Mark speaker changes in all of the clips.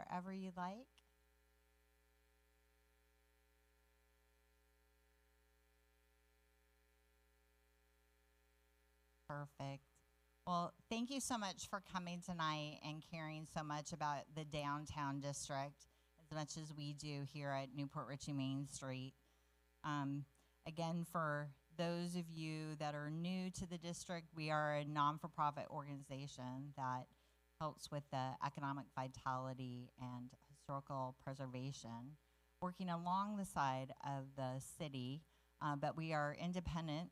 Speaker 1: wherever you like. Perfect. Well, thank you so much for coming tonight and caring so much about the downtown district as much as we do here at Newport Richey Main Street. Again, for those of you that are new to the district, we are a non-for-profit organization that helps with the economic vitality and historical preservation, working along the side of the city, but we are independent,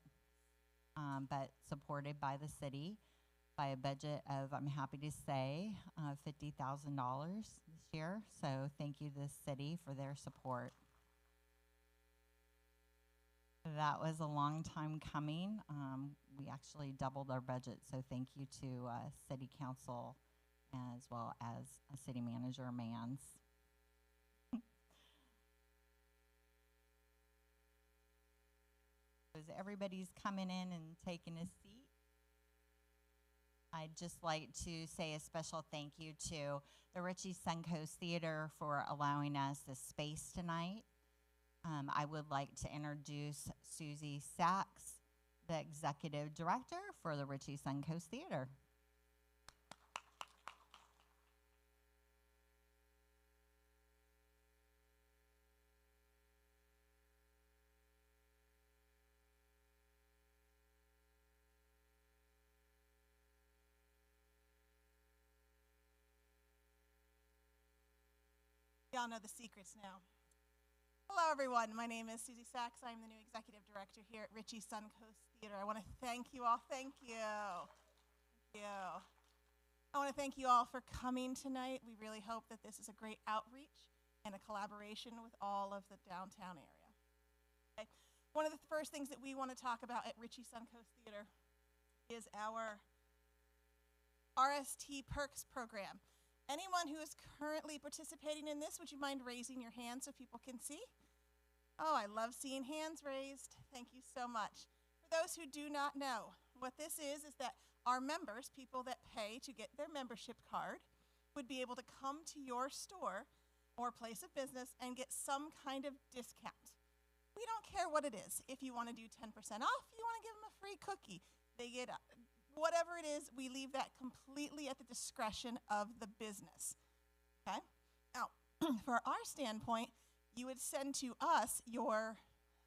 Speaker 1: but supported by the city by a budget of, I'm happy to say, $50,000 this year. So thank you to the city for their support. That was a long time coming. We actually doubled our budget, so thank you to City Council as well as City Manager Mans. As everybody's coming in and taking a seat, I'd just like to say a special thank you to the Richey Suncoast Theater for allowing us this space tonight. I would like to introduce Susie Sachs, the Executive Director for the Richey Suncoast Theater.
Speaker 2: Y'all know the secrets now. Hello, everyone. My name is Susie Sachs. I'm the new executive director here at Richey Suncoast Theater. I want to thank you all. Thank you. Thank you. I want to thank you all for coming tonight. We really hope that this is a great outreach and a collaboration with all of the downtown area. Okay. One of the first things that we want to talk about at Richey Suncoast Theater is our RST Perks program. Anyone who is currently participating in this, would you mind raising your hand so people can see? Oh, I love seeing hands raised. Thank you so much. For those who do not know, what this is that our members, people that pay to get their membership card, would be able to come to your store or place of business and get some kind of discount. We don't care what it is. If you want to do 10% off, you want to give them a free cookie. They get whatever it is, we leave that completely at the discretion of the business, okay? Now, for our standpoint, you would send to us your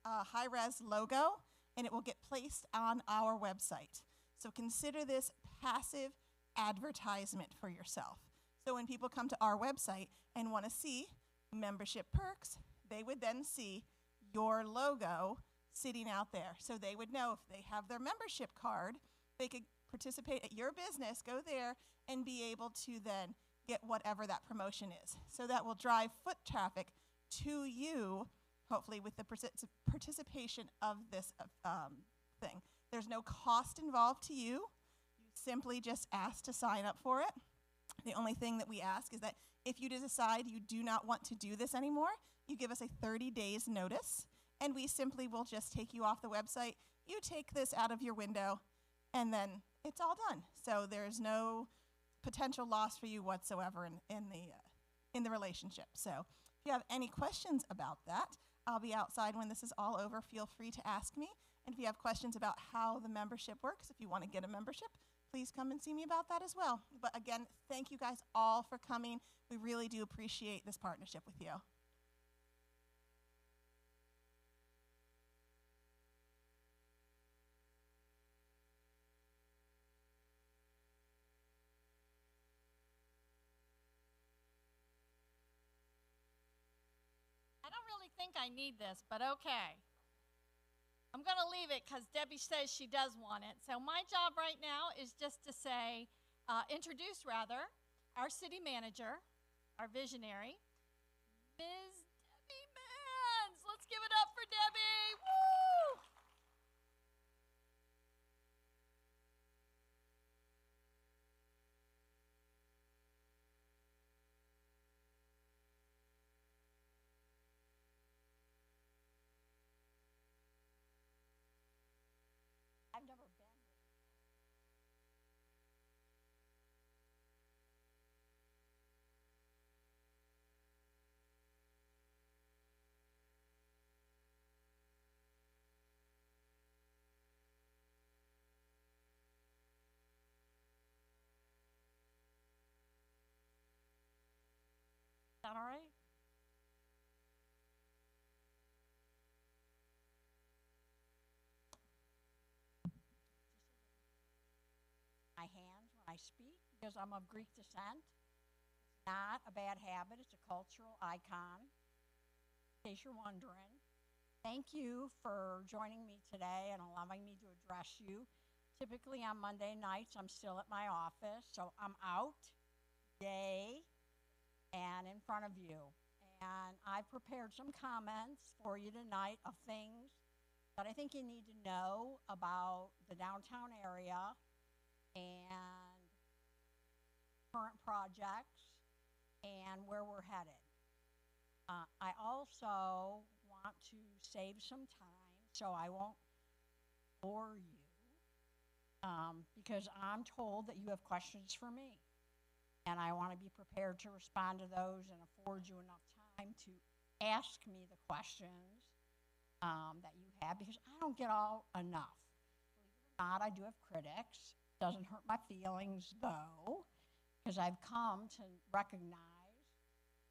Speaker 2: high-res logo, and it will get placed on our website. So consider this passive advertisement for yourself. So when people come to our website and want to see membership perks, they would then see your logo sitting out there. So they would know if they have their membership card, they could participate at your business, go there, and be able to then get whatever that promotion is. So that will drive foot traffic to you, hopefully with the participation of this thing. There's no cost involved to you. You simply just ask to sign up for it. The only thing that we ask is that if you decide you do not want to do this anymore, you give us a 30 days notice, and we simply will just take you off the website. You take this out of your window, and then it's all done. So there's no potential loss for you whatsoever in the relationship. So if you have any questions about that, I'll be outside when this is all over. Feel free to ask me. And if you have questions about how the membership works, if you want to get a membership, please come and see me about that as well. But again, thank you guys all for coming. We really do appreciate this partnership with you.
Speaker 3: I think I need this, but okay. I'm going to leave it because Debbie says she does want it. So my job right now is just to say, introduce rather, our city manager, our visionary, Ms. Debbie Mans. Let's give it up for Debbie. Woo! I've never been.
Speaker 4: hands when I speak because I'm of Greek descent. It's not a bad habit. It's a cultural icon, in case you're wondering. Thank you for joining me today and allowing me to address you. Typically on Monday nights, I'm still at my office, so I'm out, yay, and in front of you. And I prepared some comments for you tonight of things that I think you need to know about the downtown area and current projects and where we're headed. I also want to save some time, so I won't bore you, because I'm told that you have questions for me. And I want to be prepared to respond to those and afford you enough time to ask me the questions that you have, because I don't get all enough. Believe it or not, I do have critics. Doesn't hurt my feelings, though, because I've come to recognize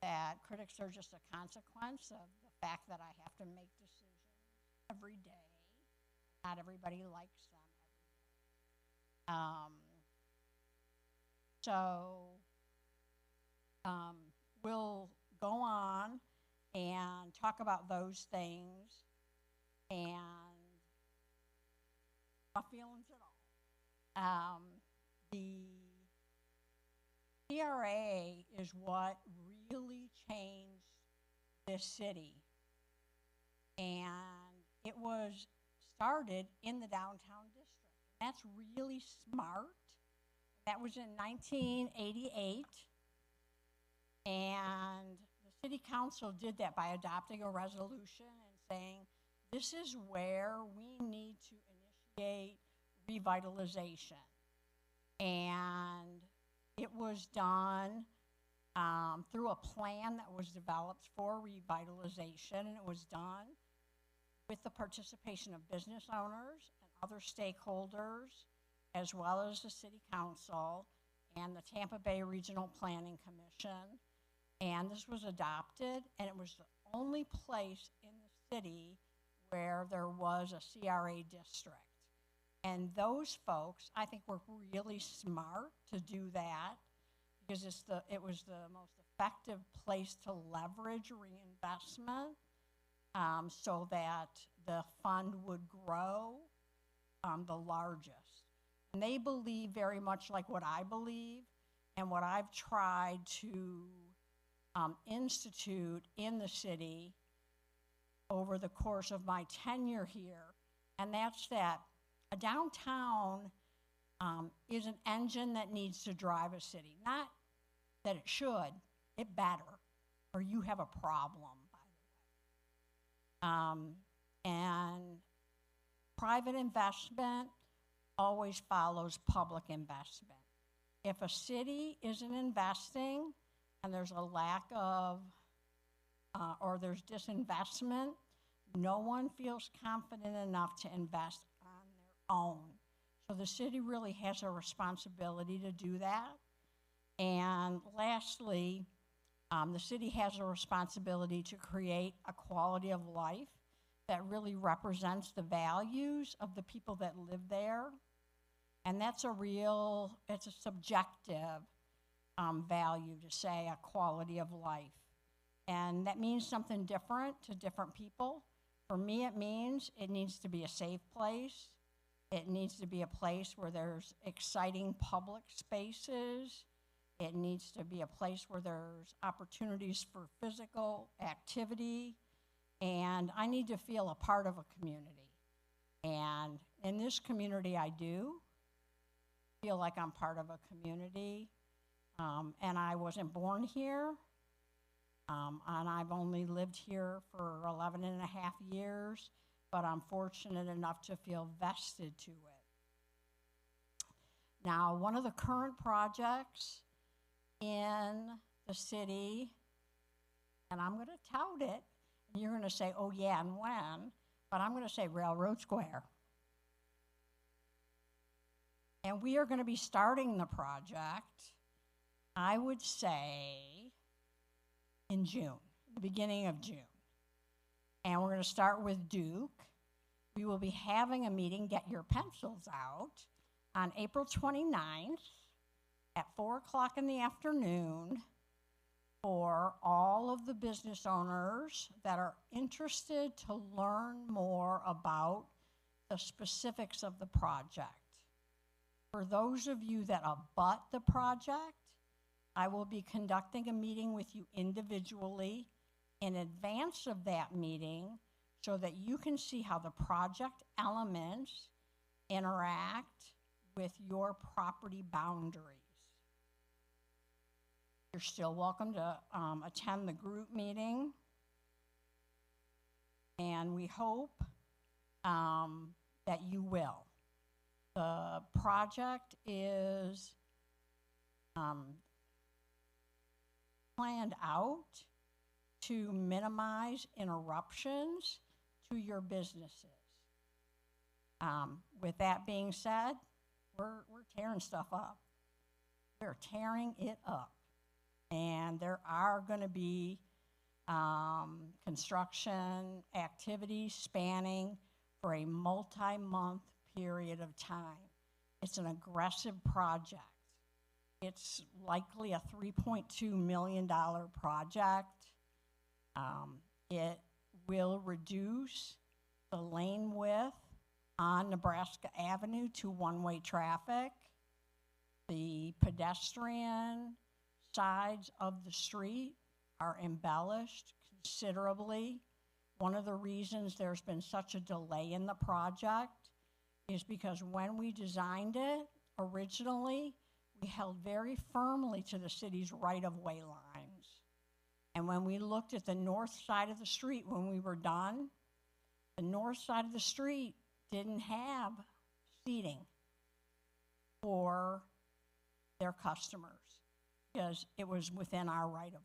Speaker 4: that critics are just a consequence of the fact that I have to make decisions every day. Not everybody likes them every day. We'll go on and talk about those things and my feelings at all. The CRA is what really changed this city. And it was started in the downtown district. That's really smart. That was in 1988. And the city council did that by adopting a resolution and saying, this is where we need to initiate revitalization. And it was done through a plan that was developed for revitalization, and it was done with the participation of business owners and other stakeholders, as well as the city council and the Tampa Bay Regional Planning Commission. And this was adopted, and it was the only place in the city where there was a CRA district. And those folks, I think, were really smart to do that, because it was the most effective place to leverage reinvestment, so that the fund would grow the largest. And they believe very much like what I believe and what I've tried to institute in the city over the course of my tenure here, and that's that a downtown is an engine that needs to drive a city. Not that it should, it better, or you have a problem, by the way. And private investment always follows public investment. If a city isn't investing and there's a lack of, or there's disinvestment, no one feels confident enough to invest on their own. So the city really has a responsibility to do that. And lastly, the city has a responsibility to create a quality of life that really represents the values of the people that live there. And that's it's a subjective value to say a quality of life. And that means something different to different people. For me, it means it needs to be a safe place. It needs to be a place where there's exciting public spaces. It needs to be a place where there's opportunities for physical activity. And I need to feel a part of a community. And in this community, I do feel like I'm part of a community. And I wasn't born here. And I've only lived here for 11 and a half years, but I'm fortunate enough to feel vested to it. Now, one of the current projects in the city, and I'm going to tout it, and you're going to say, oh yeah, and when, but I'm going to say Railroad Square. And we are going to be starting the project, I would say, in June, the beginning of June. And we're going to start with Duke. We will be having a meeting, get your pencils out, on April 29th at 4 o'clock in the afternoon for all of the business owners that are interested to learn more about the specifics of the project. For those of you that abut the project, I will be conducting a meeting with you individually in advance of that meeting so that you can see how the project elements interact with your property boundaries. You're still welcome to attend the group meeting, and we hope that you will. The project is planned out to minimize interruptions to your businesses. With that being said, we're tearing stuff up. We're tearing it up. And there are going to be construction activities spanning for a multi-month period of time. It's an aggressive project. It's likely a $3.2 million project. It will reduce the lane width on Nebraska Avenue to one-way traffic. The pedestrian sides of the street are embellished considerably. One of the reasons there's been such a delay in the project is because when we designed it originally, we held very firmly to the city's right-of-way lines. And when we looked at the north side of the street when we were done, the north side of the street didn't have seating for their customers because it was within our right-of-way.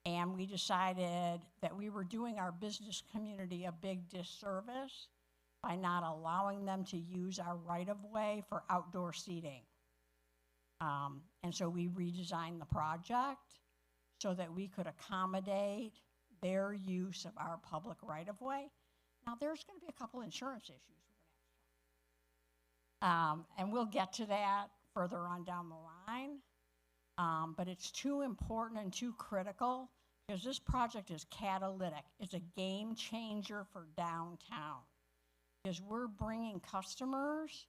Speaker 4: And we decided that we were doing our business community a big disservice by not allowing them to use our right-of-way for outdoor seating. And so we redesigned the project so that we could accommodate their use of our public right-of-way. Now, there's going to be a couple insurance issues we're going to have to talk about. And we'll get to that further on down the line. But it's too important and too critical because this project is catalytic. It's a game changer for downtown because we're bringing customers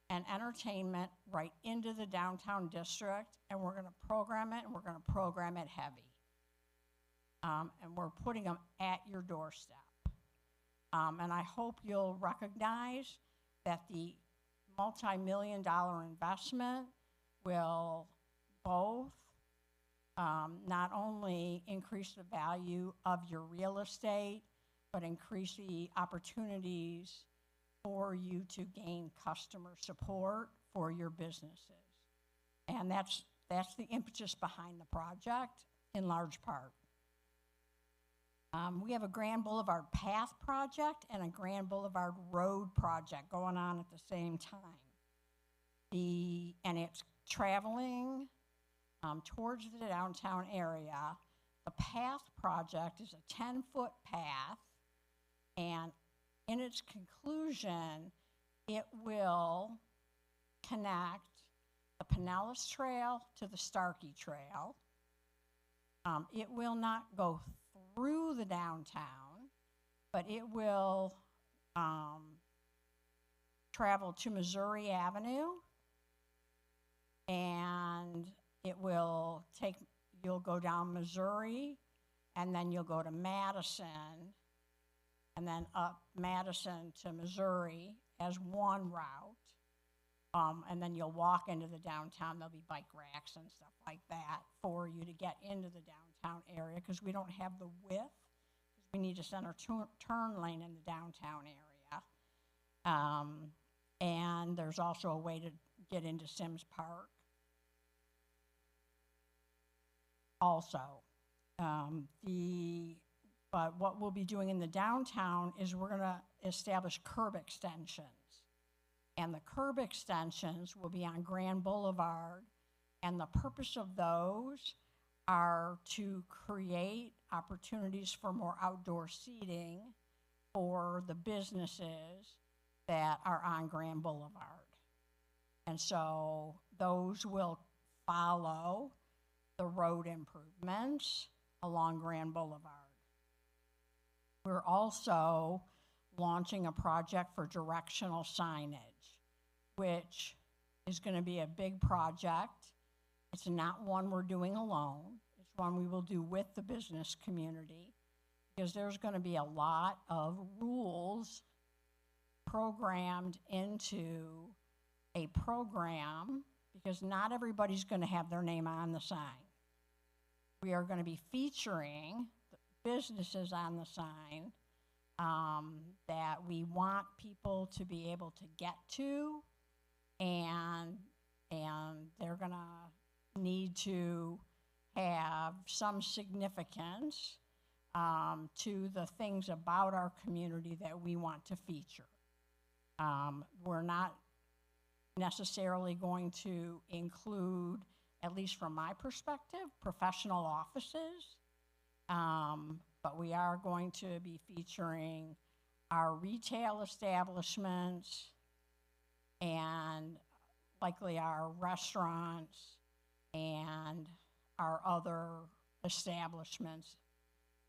Speaker 4: and entertainment right into the downtown district, and we're going to program it, and we're going to program it heavy. And we're putting them at your doorstep. And I hope you'll recognize that the multi-million-dollar investment will both not only increase the value of your real estate, but increase the opportunities for you to gain customer support for your businesses. And that's the impetus behind the project in large part. We have a Grand Boulevard Path project and a Grand Boulevard Road project going on at the same time. And it's traveling towards the downtown area. The Path project is a 10-foot path, and in its conclusion, it will connect the Pinellas Trail to the Starkey Trail. It will not go through the downtown, but it will travel to Missouri Avenue, and you'll go down Missouri, and then you'll go to Madison, and then up Madison to Missouri as one route. And then you'll walk into the downtown. There'll be bike racks and stuff like that for you to get into the downtown area because we don't have the width because we need a center turn lane in the downtown area. And there's also a way to get into Sims Park. Also, but what we'll be doing in the downtown is we're going to establish curb extensions. And the curb extensions will be on Grand Boulevard. And the purpose of those are to create opportunities for more outdoor seating for the businesses that are on Grand Boulevard. And so those will follow the road improvements along Grand Boulevard. We're also launching a project for directional signage, which is going to be a big project. It's not one we're doing alone. It's one we will do with the business community, because there's going to be a lot of rules programmed into a program, because not everybody's going to have their name on the sign. We are going to be featuring the businesses on the sign that we want people to be able to get to, and they're going to need to have some significance to the things about our community that we want to feature. We're not necessarily going to include, at least from my perspective, professional offices, but we are going to be featuring our retail establishments and likely our restaurants and our other establishments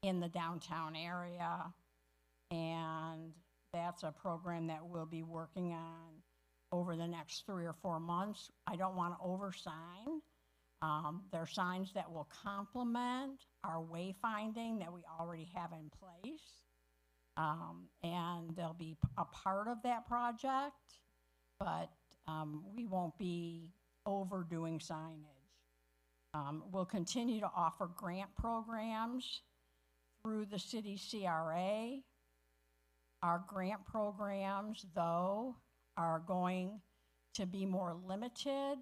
Speaker 4: in the downtown area. And that's a program that we'll be working on over the next 3 or 4 months. I don't want to oversign. They're signs that will complement our wayfinding that we already have in place. And they'll be a part of that project, but we won't be overdoing signage. We'll continue to offer grant programs through the city CRA. Our grant programs, though, are going to be more limited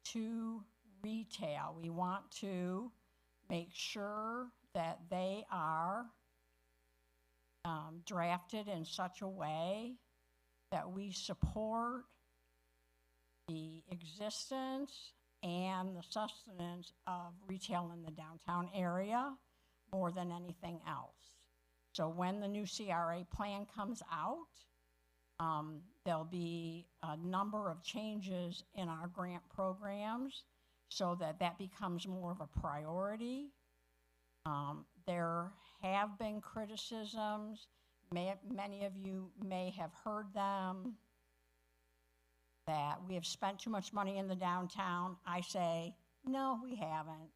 Speaker 4: to retail. We want to make sure that they are drafted in such a way that we support the existence and the sustenance of retail in the downtown area more than anything else. So when the new CRA plan comes out, there'll be a number of changes in our grant programs so that that becomes more of a priority. There have been criticisms, many of you may have heard them, that we have spent too much money in the downtown. I say, no, we haven't.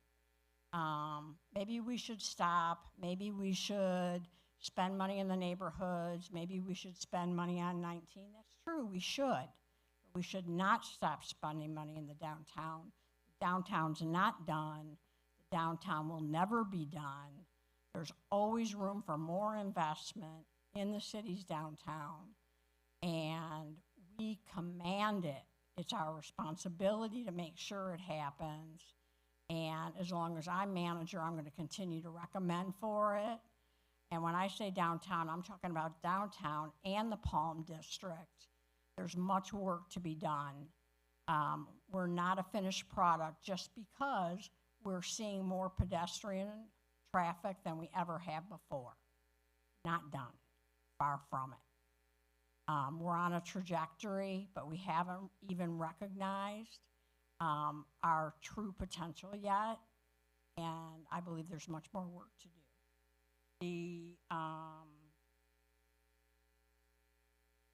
Speaker 4: Maybe we should stop. Maybe we should spend money in the neighborhoods. Maybe we should spend money on 19. That's true, we should. But we should not stop spending money in the downtown. The downtown's not done. The downtown will never be done. There's always room for more investment in the city's downtown, and we command it. It's our responsibility to make sure it happens, and as long as I'm manager, I'm going to continue to recommend for it. And when I say downtown, I'm talking about downtown and the Palm District. There's much work to be done. We're not a finished product just because we're seeing more pedestrian traffic than we ever have before. Not done, far from it. We're on a trajectory, but we haven't even recognized our true potential yet, and I believe there's much more work to do. The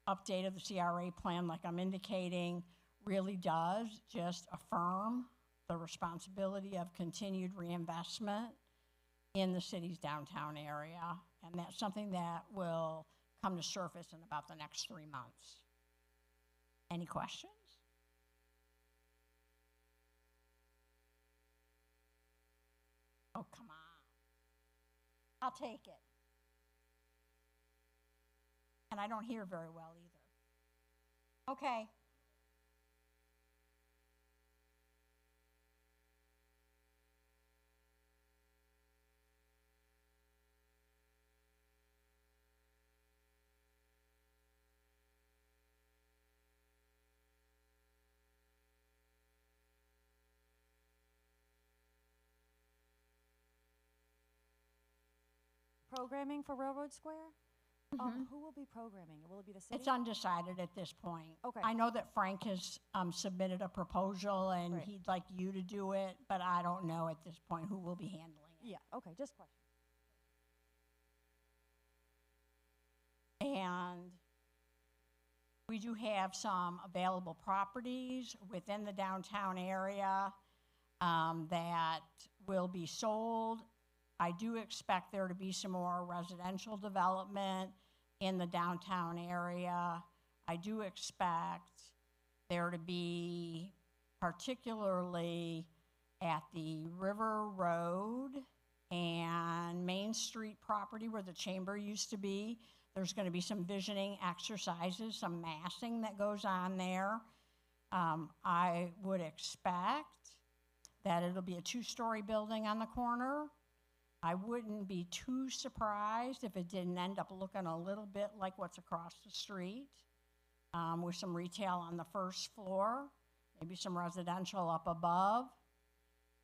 Speaker 4: update of the CRA plan, like I'm indicating, really does just affirm the responsibility of continued reinvestment in the city's downtown area, and that's something that will come to surface in about the next 3 months. Any questions? Oh, come on. I'll take it. And I don't hear very well either. Okay.
Speaker 5: Programming for Railroad Square? Who will be programming? Will it be the city?
Speaker 4: It's undecided at this point.
Speaker 5: Okay.
Speaker 4: I know that Frank has submitted a proposal and
Speaker 5: Right.
Speaker 4: he'd like you to do it, but I don't know at this point who will be handling it.
Speaker 5: Yeah, okay, just question.
Speaker 4: And we do have some available properties within the downtown area that will be sold. I do expect there to be some more residential development in the downtown area. I do expect there to be, particularly at the River Road and Main Street property where the chamber used to be, there's going to be some visioning exercises, some massing that goes on there. I would expect that it'll be a 2-story building on the corner. I wouldn't be too surprised if it didn't end up looking a little bit like what's across the street, with some retail on the first floor, maybe some residential up above.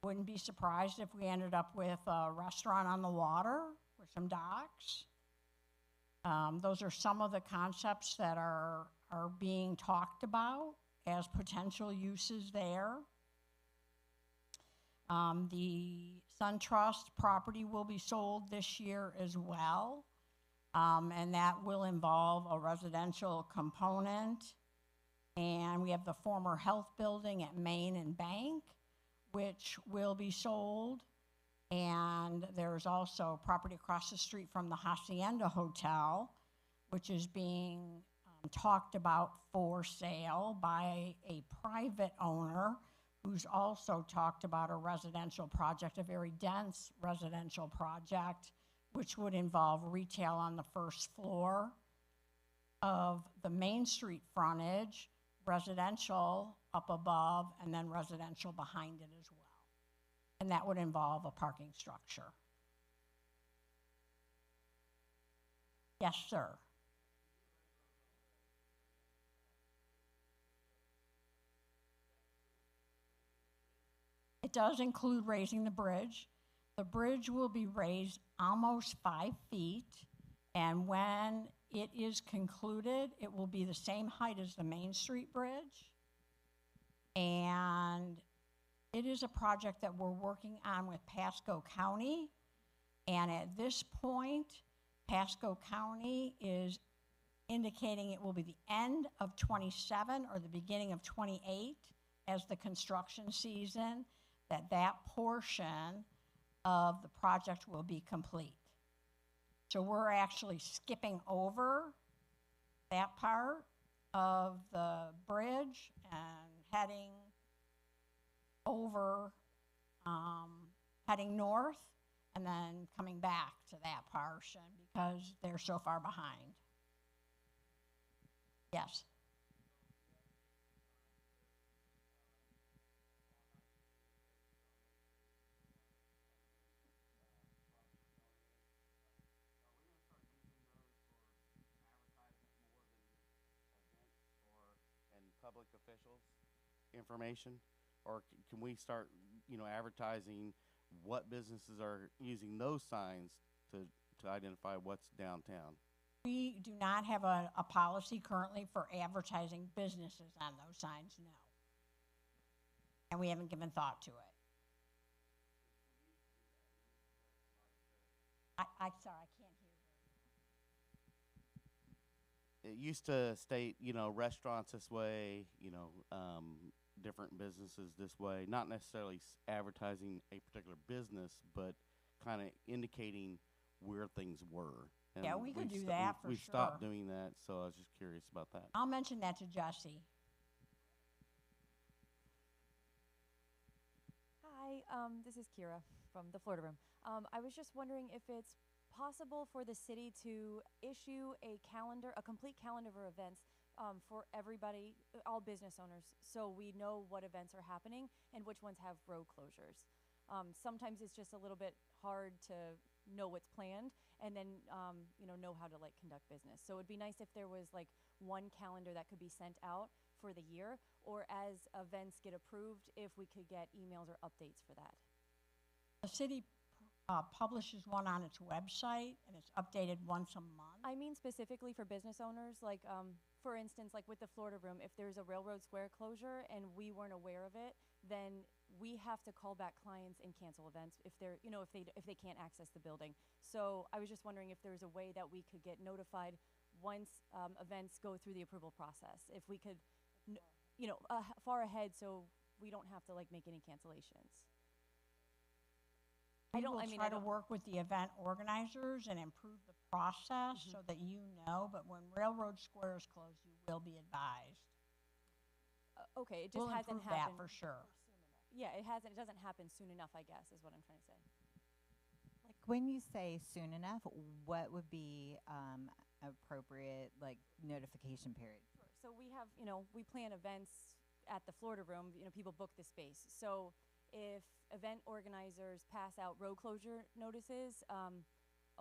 Speaker 4: Wouldn't be surprised if we ended up with a restaurant on the water with some docks. Those are some of the concepts that are being talked about as potential uses there. The SunTrust property will be sold this year as well, and that will involve a residential component. And we have the former health building at Main and Bank, which will be sold. And there's also property across the street from the Hacienda Hotel, which is being talked about for sale by a private owner who's also talked about a residential project, a very dense residential project, which would involve retail on the first floor of the Main Street frontage, residential up above, and then residential behind it as well. And that would involve a parking structure. Yes, sir. It does include raising the bridge. The bridge will be raised almost 5 feet, and when it is concluded, it will be the same height as the Main Street Bridge. And it is a project that we're working on with Pasco County, and at this point, Pasco County is indicating it will be the end of 27 or the beginning of 28 as the construction season, that portion of the project will be complete. So we're actually skipping over that part of the bridge and heading over, heading north, and then coming back to that portion because they're so far behind. Yes.
Speaker 6: Public officials information, or can we start, advertising what businesses are using those signs to identify what's downtown?
Speaker 4: We do not have a policy currently for advertising businesses on those signs, no. And we haven't given thought to it. I'm sorry, I can't hear you.
Speaker 6: It used to state, restaurants this way, different businesses this way, not necessarily advertising a particular business, but kind of indicating where things were. And
Speaker 4: Yeah, we could do that for
Speaker 6: we
Speaker 4: sure.
Speaker 6: stopped doing that, so I was just curious about that.
Speaker 4: I'll mention that to Jesse.
Speaker 5: Hi, this is Kira from the Florida Room. I was just wondering if it's possible for the city to issue a complete calendar of events for everybody, all business owners, so we know what events are happening and which ones have road closures. Sometimes it's just a little bit hard to know what's planned and then know how to conduct business. So it'd be nice if there was one calendar that could be sent out for the year, or as events get approved, if we could get emails or updates for that.
Speaker 4: The city publishes one on its website and it's updated once a month?
Speaker 5: I mean specifically for business owners, like for instance, like with the Florida Room, if there's a Railroad Square closure and we weren't aware of it, then we have to call back clients and cancel events if they're, you know, if they can't access the building. So I was just wondering if there was a way that we could get notified once events go through the approval process. If we could, you know, far ahead so we don't have to like make any cancellations.
Speaker 4: We will try to work with the event organizers and improve the process so that you know, but when Railroad Square is closed, you will be advised.
Speaker 5: Okay, it just
Speaker 4: We'll
Speaker 5: hasn't
Speaker 4: improve that
Speaker 5: happened.
Speaker 4: for sure.
Speaker 5: Yeah, it hasn't. It doesn't happen soon enough, I guess, is what I'm trying to say.
Speaker 1: Like when you say soon enough, what would be appropriate like notification period?
Speaker 5: Sure. So we have, you know, we plan events at the Florida Room. You know, people book the space. So if event organizers pass out road closure notices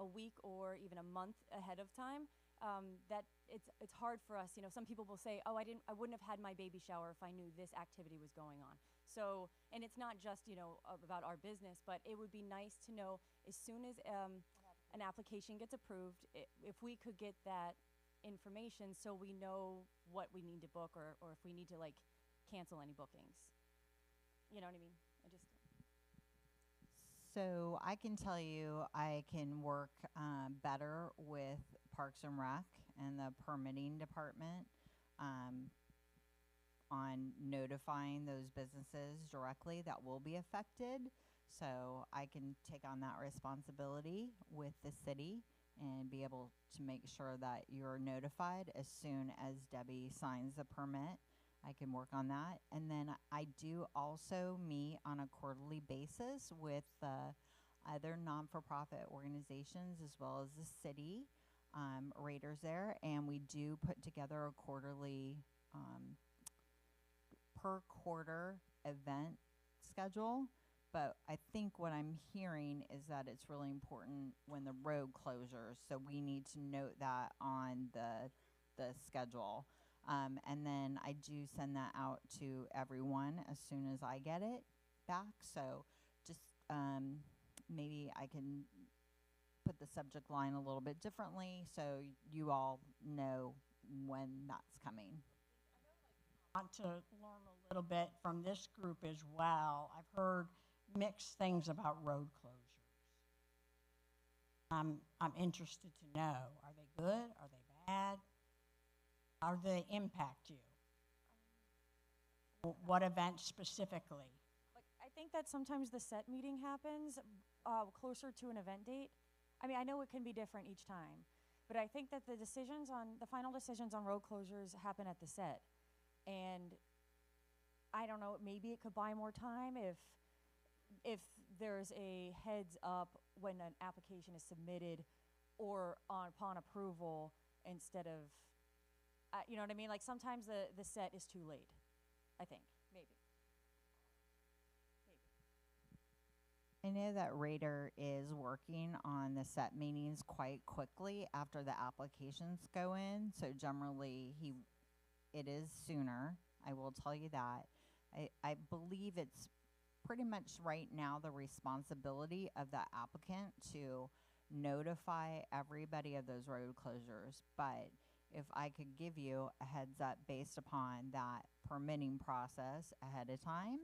Speaker 5: a week or even a month ahead of time, that it's hard for us. You know, some people will say, "Oh, I wouldn't have had my baby shower if I knew this activity was going on." So, and it's not just, you know, about our business, but it would be nice to know as soon as an application gets approved, if we could get that information so we know what we need to book or if we need to like cancel any bookings. You know what I mean?
Speaker 1: So I can tell you I can work better with Parks and Rec and the permitting department on notifying those businesses directly that will be affected. So I can take on that responsibility with the city and be able to make sure that you're notified as soon as Debbie signs the permit. I can work on that. And then I do also meet on a quarterly basis with other non-for-profit organizations as well as the city raters there. And we do put together a quarterly per quarter event schedule. But I think what I'm hearing is that it's really important when the road closures. So we need to note that on the schedule. And then I do send that out to everyone as soon as I get it back. So just maybe I can put the subject line a little bit differently so you all know when that's coming.
Speaker 4: I want to learn a little bit from this group as well. I've heard mixed things about road closures. I'm interested to know, are they good? Are they bad? How do they impact you? What events specifically?
Speaker 5: Like, I think that sometimes the set meeting happens closer to an event date. I mean, I know it can be different each time, but I think that the final decisions on road closures happen at the set. And I don't know, maybe it could buy more time if there's a heads up when an application is submitted or upon approval instead of, you know what I mean? Like sometimes the set is too late, I think, maybe.
Speaker 1: I know that Raider is working on the set meetings quite quickly after the applications go in. So generally it is sooner. I will tell you that. I believe it's pretty much right now the responsibility of the applicant to notify everybody of those road closures. But if I could give you a heads up based upon that permitting process ahead of time,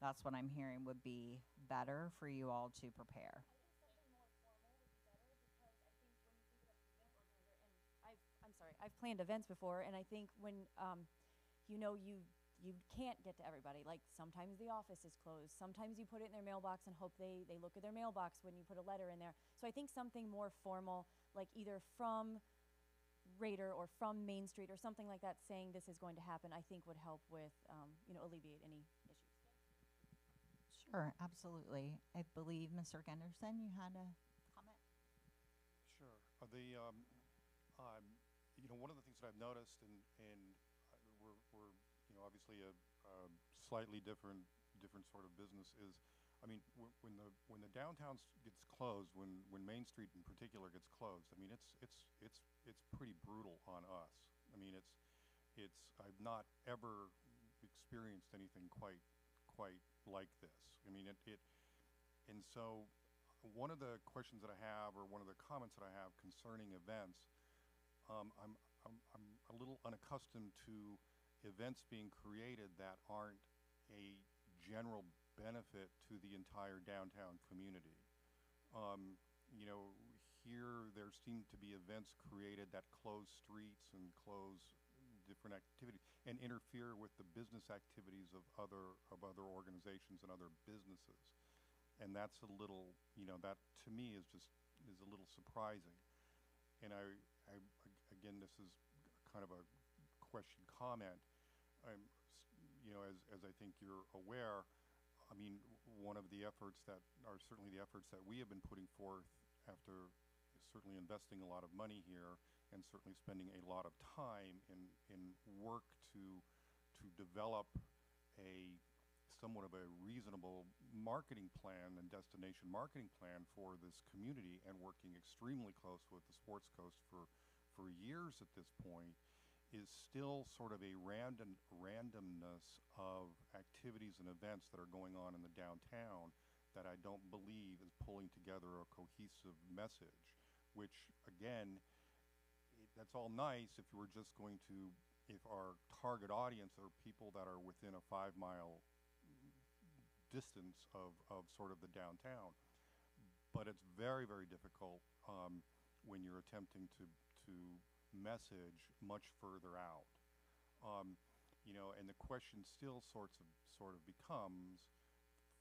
Speaker 1: that's what I'm hearing would be better for you all to prepare.
Speaker 5: I've planned events before, and I think when you can't get to everybody. Like sometimes the office is closed. Sometimes you put it in their mailbox and hope they look at their mailbox when you put a letter in there. So I think something more formal, like either from Raider or from Main Street or something like that saying this is going to happen, I think would help with, alleviate any issues.
Speaker 1: Sure, absolutely. I believe, Mr. Gunderson, you had a comment?
Speaker 7: Sure. One of the things that I've noticed, and we're obviously a slightly different sort of business is, I mean, when the downtown gets closed, when Main Street in particular gets closed, I mean, it's pretty brutal on us. I mean, I've not ever experienced anything quite like this. I mean, and so one of the questions that I have, or one of the comments that I have concerning events, I'm a little unaccustomed to events being created that aren't a general benefit to the entire downtown community. You know, here there seem to be events created that close streets and close different activities and interfere with the business activities of other organizations and other businesses. And that's a little, you know, that to me is a little surprising. And again, this is kind of a question comment. You know, as I think you're aware, I mean, one of the efforts that are certainly the efforts that we have been putting forth after certainly investing a lot of money here and certainly spending a lot of time in work to develop a somewhat of a reasonable marketing plan and destination marketing plan for this community, and working extremely close with the Sports Coast for years at this point, is still sort of a randomness of activities and events that are going on in the downtown that I don't believe is pulling together a cohesive message, which again, that's all nice if we're just going to, if our target audience are people that are within a 5-mile distance of sort of the downtown. But it's very, very difficult when you're attempting to message much further out. You know, and the question still sort of becomes,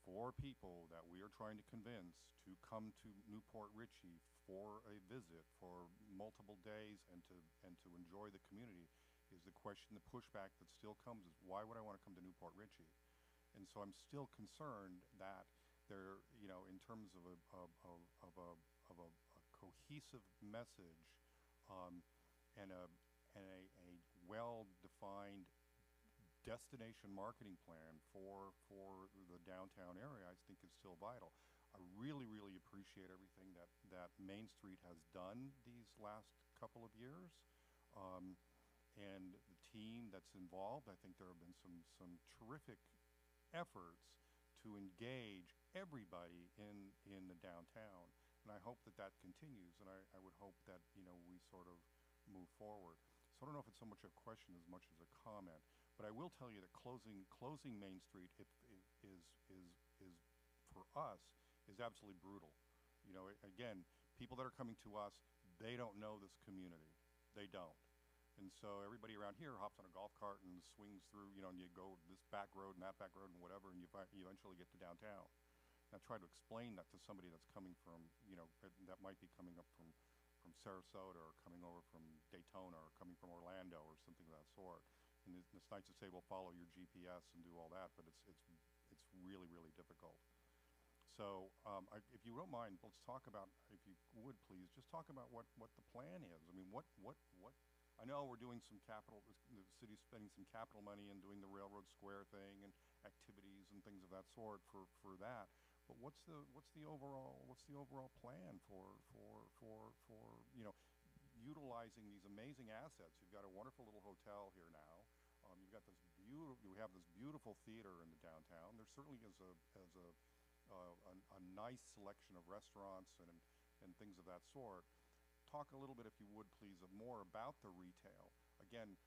Speaker 7: for people that we are trying to convince to come to Newport Richey for a visit for multiple days and to enjoy the community, is the question, the pushback that still comes is, why would I want to come to Newport Richey? And so I'm still concerned that there, you know, in terms of a cohesive message, and a well-defined destination marketing plan for the downtown area, I think is still vital. I really, really appreciate everything that Main Street has done these last couple of years, and the team that's involved. I think there have been some terrific efforts to engage everybody in the downtown, and I hope that continues, and I would hope that, you know, we sort of move forward. So I don't know if it's so much a question as much as a comment, but I will tell you that closing Main Street is for us is absolutely brutal. You know, again, people that are coming to us, they don't know this community. They don't. And so everybody around here hops on a golf cart and swings through, you know, and you go this back road and that back road and whatever, and you eventually get to downtown. And I try to explain that to somebody that's coming from, you know, that might be coming up from Sarasota, or coming over from Daytona, or coming from Orlando, or something of that sort. And it's nice to say, well, follow your GPS and do all that, but it's really, really difficult. So if you don't mind, let's talk about, if you would please, just talk about what the plan is. I mean, what I know we're doing some capital, the city's spending some capital money and doing the Railroad Square thing and activities and things of that sort for that. But what's the overall plan for you know, utilizing these amazing assets? You've got a wonderful little hotel here now. You've got we have this beautiful theater in the downtown. There certainly is a nice selection of restaurants and things of that sort. Talk a little bit, if you would please, more about the retail. Again,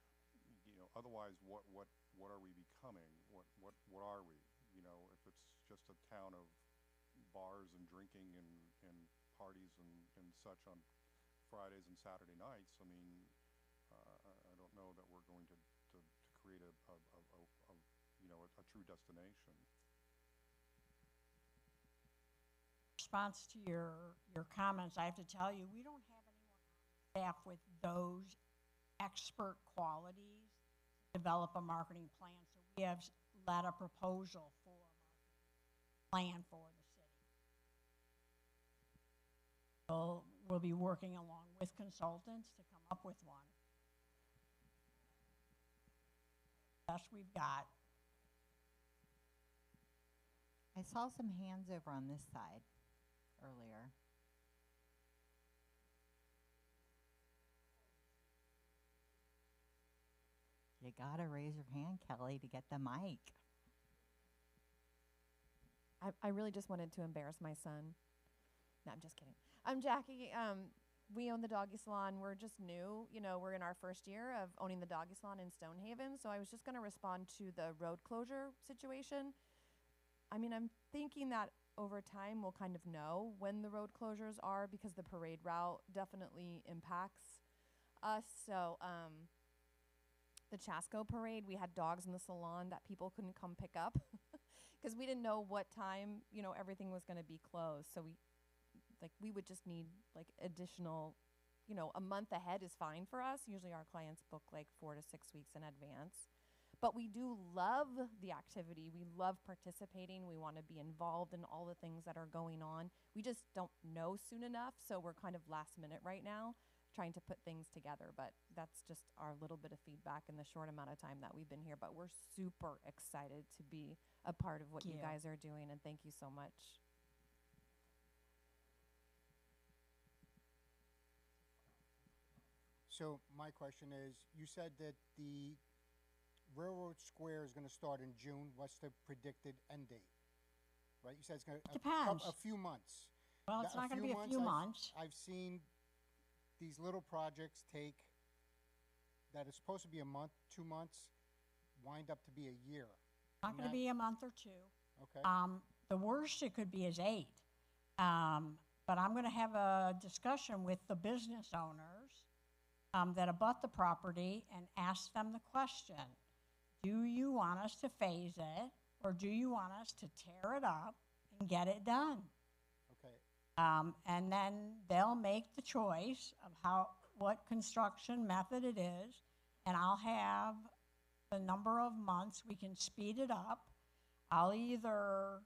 Speaker 7: you know, otherwise, what are we becoming? What are we? You know, if it's just a town of bars and drinking and parties and such on Fridays and Saturday nights, I mean, I don't know that we're going to create a you know, a true destination.
Speaker 4: Response to your comments, I have to tell you, we don't have anyone on staff with those expert qualities to develop a marketing plan. So we have led a proposal for a marketing plan for the city. So we'll be working along with consultants to come up with one. Best we've got.
Speaker 1: I saw some hands over on this side earlier. You gotta raise your hand, Kelly, to get the mic.
Speaker 5: I really just wanted to embarrass my son. No, I'm just kidding. I'm Jackie. We own the doggy salon. We're just new. You know, we're in our first year of owning the doggy salon in Stonehaven. So I was just going to respond to the road closure situation. I mean, I'm thinking that over time we'll kind of know when the road closures are because the parade route definitely impacts us. So the Chasco parade, we had dogs in the salon that people couldn't come pick up because we didn't know what time, you know, everything was going to be closed. So we would just need like additional, you know, a month ahead is fine for us. Usually our clients book like 4 to 6 weeks in advance. But we do love the activity. We love participating. We want to be involved in all the things that are going on. We just don't know soon enough, so we're kind of last minute right now trying to put things together. But that's just our little bit of feedback in the short amount of time that we've been here. But we're super excited to be a part of what you guys are doing, and thank you so much.
Speaker 8: So my question is, you said that the Railroad Square is going to start in June. What's the predicted end date? Right? You said it's going to
Speaker 4: Depends.
Speaker 8: a few months.
Speaker 4: Well, it's not going to be a few months.
Speaker 8: I've seen these little projects take that is supposed to be a month, 2 months, wind up to be a year.
Speaker 4: Not going to be a month or two.
Speaker 8: Okay.
Speaker 4: The worst it could be is 8. But I'm going to have a discussion with the business owners that abut the property and ask them the question, do you want us to phase it or do you want us to tear it up and get it done?
Speaker 8: Okay.
Speaker 4: And then they'll make the choice of what construction method it is, and I'll have the number of months we can speed it up. I'll either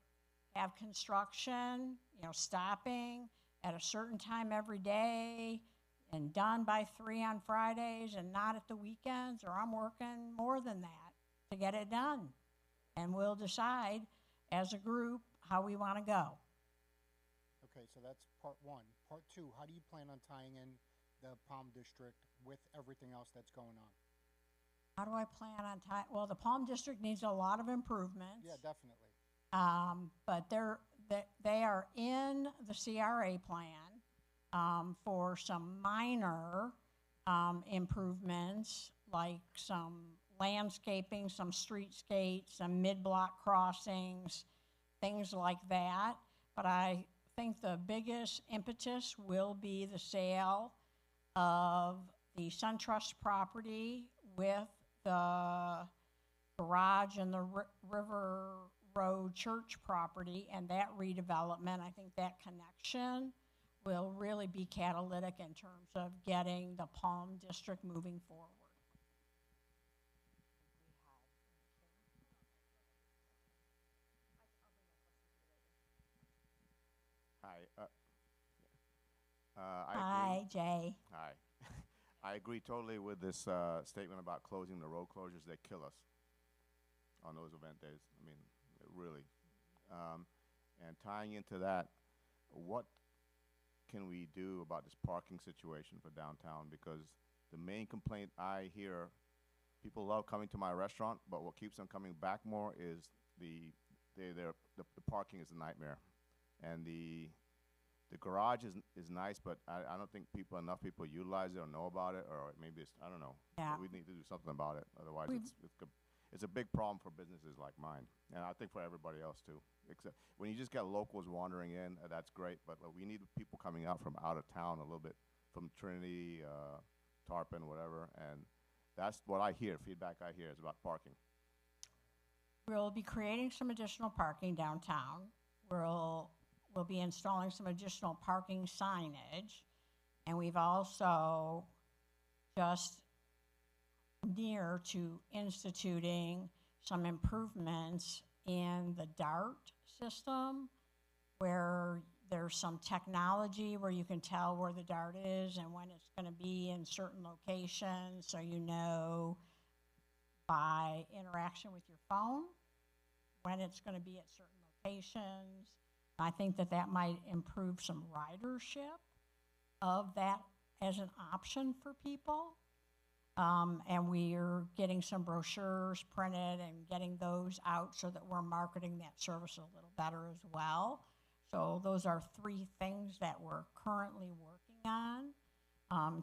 Speaker 4: have construction, stopping at a certain time every day and done by 3 on Fridays and not at the weekends, or I'm working more than that to get it done. And we'll decide as a group how we want to go.
Speaker 8: Okay, so that's part 1. Part 2, how do you plan on tying in the Palm District with everything else that's going on?
Speaker 4: How do I plan on tying? Well, the Palm District needs a lot of improvements.
Speaker 8: Yeah, definitely.
Speaker 4: But they are in the CRA plan for some minor improvements, like some landscaping, some streetscapes, some mid-block crossings, things like that. But I think the biggest impetus will be the sale of the SunTrust property with the garage and the River Road Church property and that redevelopment. I think that connection will really be catalytic in terms of getting the Palm District moving forward.
Speaker 6: I agree.
Speaker 4: Hi, Jay.
Speaker 6: Hi. I agree totally with this statement about closing the road closures. They kill us on those event days. I mean, really. And tying into that, what can we do about this parking situation for downtown? Because the main complaint I hear, people love coming to my restaurant, but what keeps them coming back more is the parking is a nightmare. And the garage is nice, but I don't think enough people utilize it or know about it, or maybe it's, I don't know.
Speaker 4: Yeah.
Speaker 6: We need to do something about it. Otherwise, it's a big problem for businesses like mine, and I think for everybody else too. Except when you just get locals wandering in, that's great, but we need people coming out from out of town a little bit, from Trinity, Tarpon, whatever, and that's what I hear. Feedback I hear is about parking.
Speaker 4: We'll be creating some additional parking downtown. We'll be installing some additional parking signage, and we've also just near to instituting some improvements in the DART system, where there's some technology where you can tell where the DART is and when it's going to be in certain locations, so you know by interaction with your phone when it's going to be at certain locations. I think that might improve some ridership of that as an option for people. And we're getting some brochures printed and getting those out so that we're marketing that service a little better as well. So those are 3 things that we're currently working on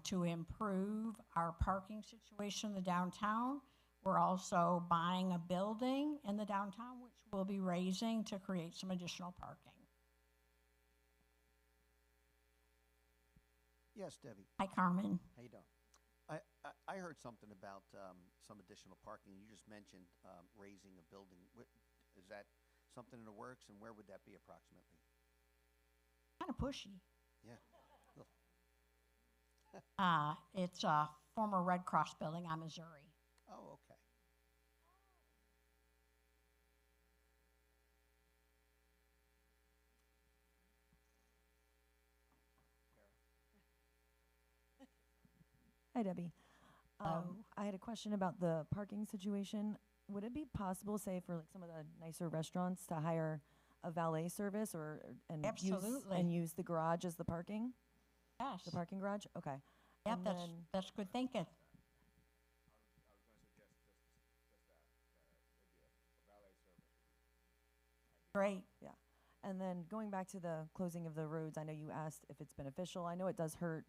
Speaker 4: to improve our parking situation in the downtown. We're also buying a building in the downtown, which we'll be raising to create some additional parking.
Speaker 9: Yes, Debbie.
Speaker 4: Hi, Carmen.
Speaker 9: How you doing? I heard something about some additional parking. You just mentioned raising a building. Is that something in the works, and where would that be approximately?
Speaker 4: Kind of pushy.
Speaker 9: Yeah.
Speaker 4: It's a former Red Cross building on Missouri.
Speaker 9: Oh, okay.
Speaker 5: Hi, Debbie.
Speaker 4: Hello.
Speaker 5: I had a question about the parking situation. Would it be possible, say, for like some of the nicer restaurants to hire a valet service
Speaker 4: Absolutely.
Speaker 5: use the garage as the parking?
Speaker 4: Yes.
Speaker 5: The parking garage? Okay.
Speaker 4: Yep,
Speaker 5: And
Speaker 4: that's,
Speaker 5: then-
Speaker 4: that's good thinking. Great.
Speaker 5: Yeah. And then going back to the closing of the roads, I know you asked if it's beneficial. I know it does hurt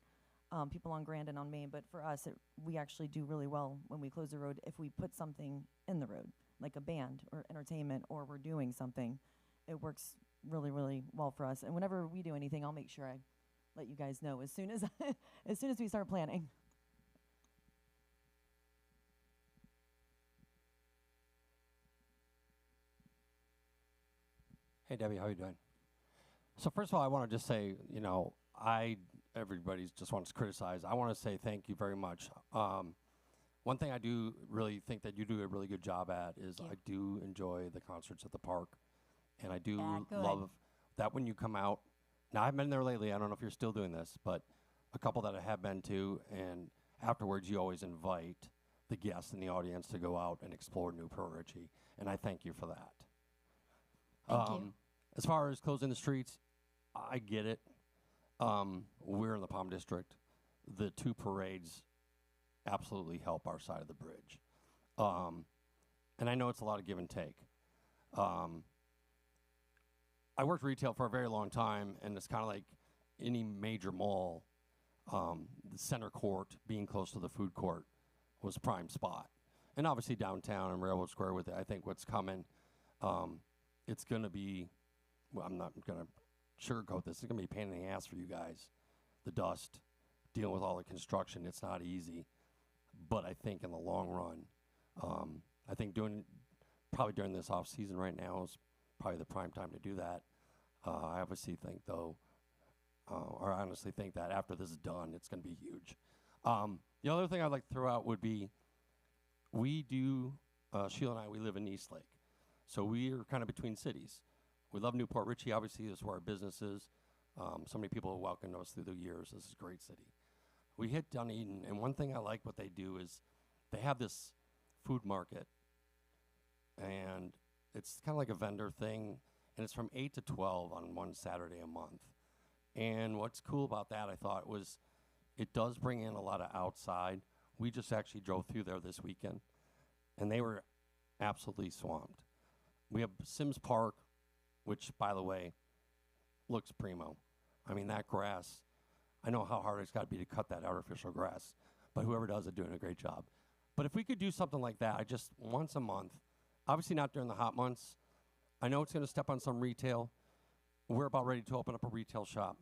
Speaker 5: people on Grand and on Main, but for us, we actually do really well when we close the road if we put something in the road, like a band or entertainment, or we're doing something. It works really, really well for us. And whenever we do anything, I'll make sure I let you guys know as soon as as soon as we start planning.
Speaker 10: Hey, Debbie, how you doing? So first of all, I want to just say, everybody just wants to criticize. I want to say thank you very much. One thing I do really think that you do a really good job at is
Speaker 4: Thank you.
Speaker 10: I do enjoy the concerts at the park, and I do
Speaker 4: Yeah, good.
Speaker 10: love that when you come out. Now, I've been there lately. I don't know if you're still doing this, but a couple that I have been to, and afterwards you always invite the guests in the audience to go out and explore Newport Richey, and I thank you for that.
Speaker 4: Thank you.
Speaker 10: As far as closing the streets, I get it. We're in the Palm District. The 2 parades absolutely help our side of the bridge. And I know it's a lot of give and take. I worked retail for a very long time, and it's kind of like any major mall. The center court, being close to the food court, was prime spot. And obviously downtown and Railroad Square with it, I think what's coming, it's going to be, well, I'm not going to sugarcoat this. It's going to be a pain in the ass for you guys. The dust, dealing with all the construction, it's not easy. But I think in the long run, I think probably during this off season right now is probably the prime time to do that. I obviously think though, or I honestly think that after this is done, it's going to be huge. The other thing I'd like to throw out would be, Sheila and I, we live in East Lake. So we are kind of between cities. We love Newport Richey, obviously, this is where our business is. So many people have welcomed us through the years. This is a great city. We hit Dunedin, and one thing I like what they do is they have this food market, and it's kind of like a vendor thing, and it's from 8 to 12 on one Saturday a month. And what's cool about that, I thought, was it does bring in a lot of outside. We just actually drove through there this weekend, and they were absolutely swamped. We have Sims Park, which, by the way, looks primo. I mean, that grass, I know how hard it's got to be to cut that artificial grass, but whoever does it doing a great job. But if we could do something like that, I just once a month, obviously not during the hot months. I know it's going to step on some retail. We're about ready to open up a retail shop.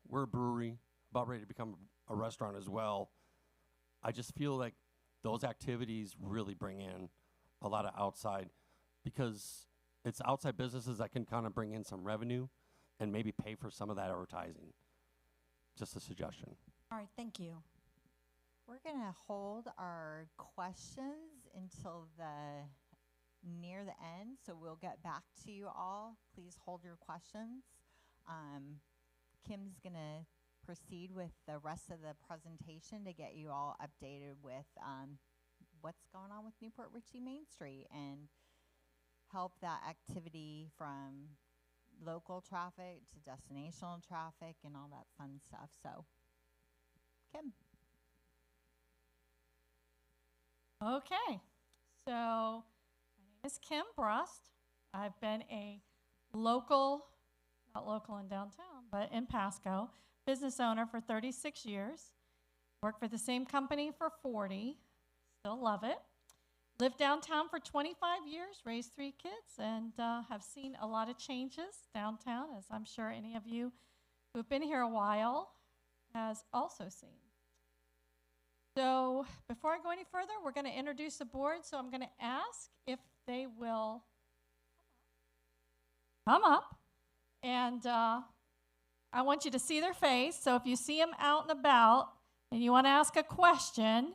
Speaker 10: We're a brewery, about ready to become a restaurant as well. I just feel like those activities really bring in a lot of outside, because it's outside businesses that can kind of bring in some revenue and maybe pay for some of that advertising. Just a suggestion.
Speaker 4: All right, thank you.
Speaker 1: We're going to hold our questions until near the end, so we'll get back to you all. Please hold your questions. Kim's going to proceed with the rest of the presentation to get you all updated with what's going on with Newport Richey Main Street and help that activity from local traffic to destinational traffic and all that fun stuff. So, Kim.
Speaker 3: Okay, so my name is Kim Brust. I've been a local
Speaker 11: not local in downtown, but in Pasco. Business owner for 36 years. Worked for the same company for 40. Still love it. Lived downtown for 25 years, raised 3 kids, and have seen a lot of changes downtown, as I'm sure any of you who've been here a while has also seen. So before I go any further, we're going to introduce the board. So I'm going to ask if they will come up. And I want you to see their face. So if you see them out and about and you want to ask a question,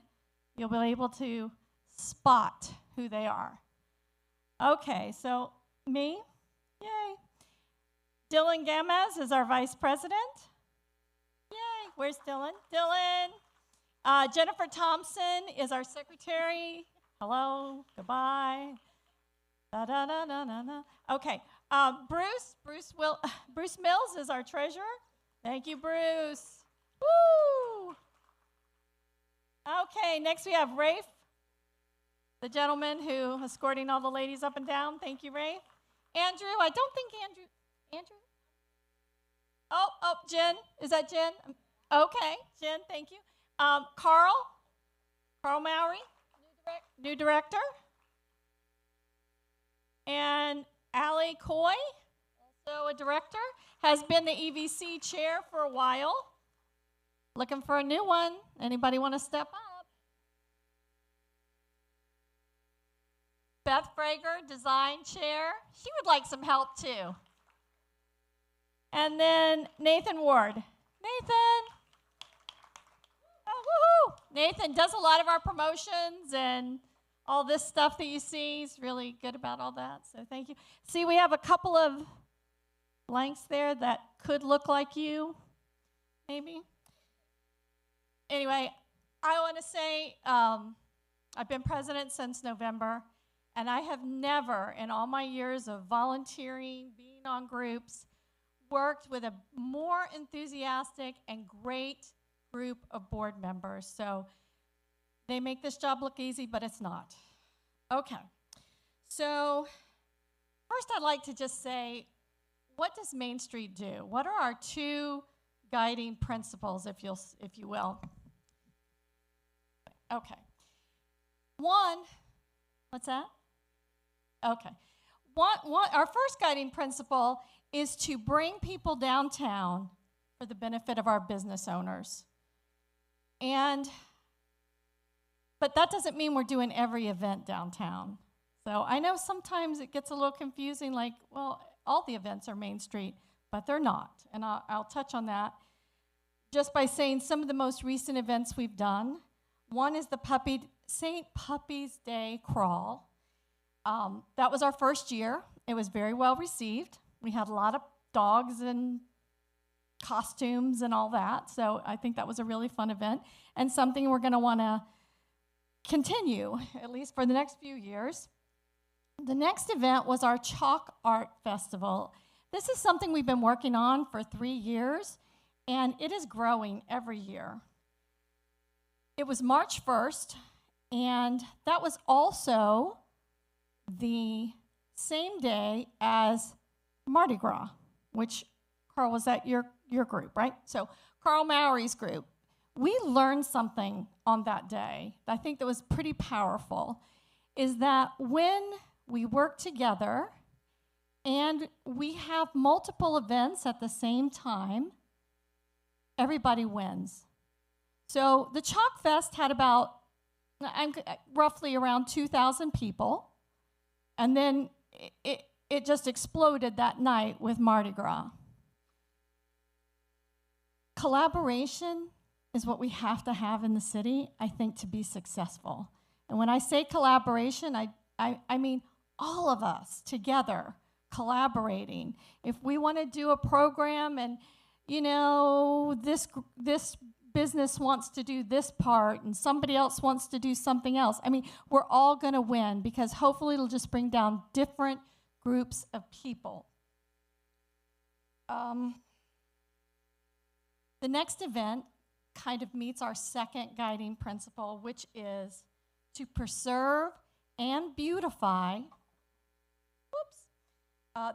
Speaker 11: you'll be able to spot who they are. Okay, so me, yay. Dylan Gamez is our vice president. Yay, where's Dylan? Dylan. Jennifer Thompson is our secretary. Hello, goodbye. Da-da-da-da-da-da. Okay, Bruce Mills is our treasurer. Thank you, Bruce. Woo! Okay, next we have Rafe, the gentleman who is escorting all the ladies up and down. Thank you, Rafe. Andrew, I don't think Andrew? Oh, Jen. Is that Jen? Okay, Jen, thank you. Carl Mowry, new director. And Allie Coy, also a director, has been the EVC chair for a while. Looking for a new one. Anybody want to step up? Beth Frager, design chair. She would like some help too. And then Nathan Ward. Nathan. Oh, woohoo! Nathan does a lot of our promotions and all this stuff that you see. He's really good about all that, so thank you. See, we have a couple of blanks there that could look like you, maybe. Anyway, I want to say I've been president since November, and I have never, in all my years of volunteering, being on groups, worked with a more enthusiastic and great group of board members. So they make this job look easy, but it's not. Okay, so first I'd like to just say, what does Main Street do? What are our 2 guiding principles, if you will? Okay. One, what's that? Okay. Our first guiding principle is to bring people downtown for the benefit of our business owners. But that doesn't mean we're doing every event downtown. So I know sometimes it gets a little confusing, like, well, all the events are Main Street, but they're not. And I'll touch on that just by saying some of the most recent events we've done. One is the St. Puppy's Day Crawl. That was our first year. It was very well received. We had a lot of dogs and costumes and all that. So I think that was a really fun event and something we're going to want to continue, at least for the next few years. The next event was our Chalk Art Festival. This is something we've been working on for 3 years, and it is growing every year. It was March 1st, and that was also the same day as Mardi Gras, which, Carl, was that your group, right? So Carl Mowry's group. We learned something on that day that I think that was pretty powerful, is that when we work together and we have multiple events at the same time, everybody wins. So the Chalk Fest had about roughly around 2,000 people, and then it just exploded that night with Mardi Gras. Collaboration is what we have to have in the city, I think, to be successful. And when I say collaboration, I mean all of us together collaborating. If we want to do a program and, this business wants to do this part and somebody else wants to do something else, we're all going to win, because hopefully it'll just bring down different groups of people. The next event kind of meets our second guiding principle, which is to preserve and beautify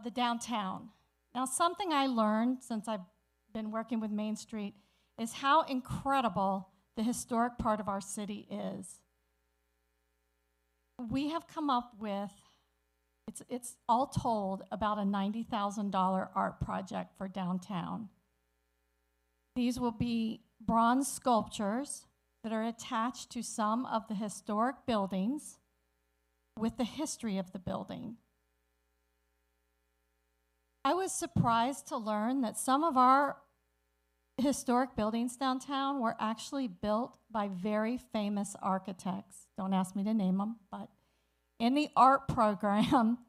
Speaker 11: the downtown. Now, something I learned since I've been working with Main Street is how incredible the historic part of our city is. We have come up with, it's all told about a $90,000 art project for downtown. These will be bronze sculptures that are attached to some of the historic buildings with the history of the building. I was surprised to learn that some of our historic buildings downtown were actually built by very famous architects. Don't ask me to name them, but in the art program,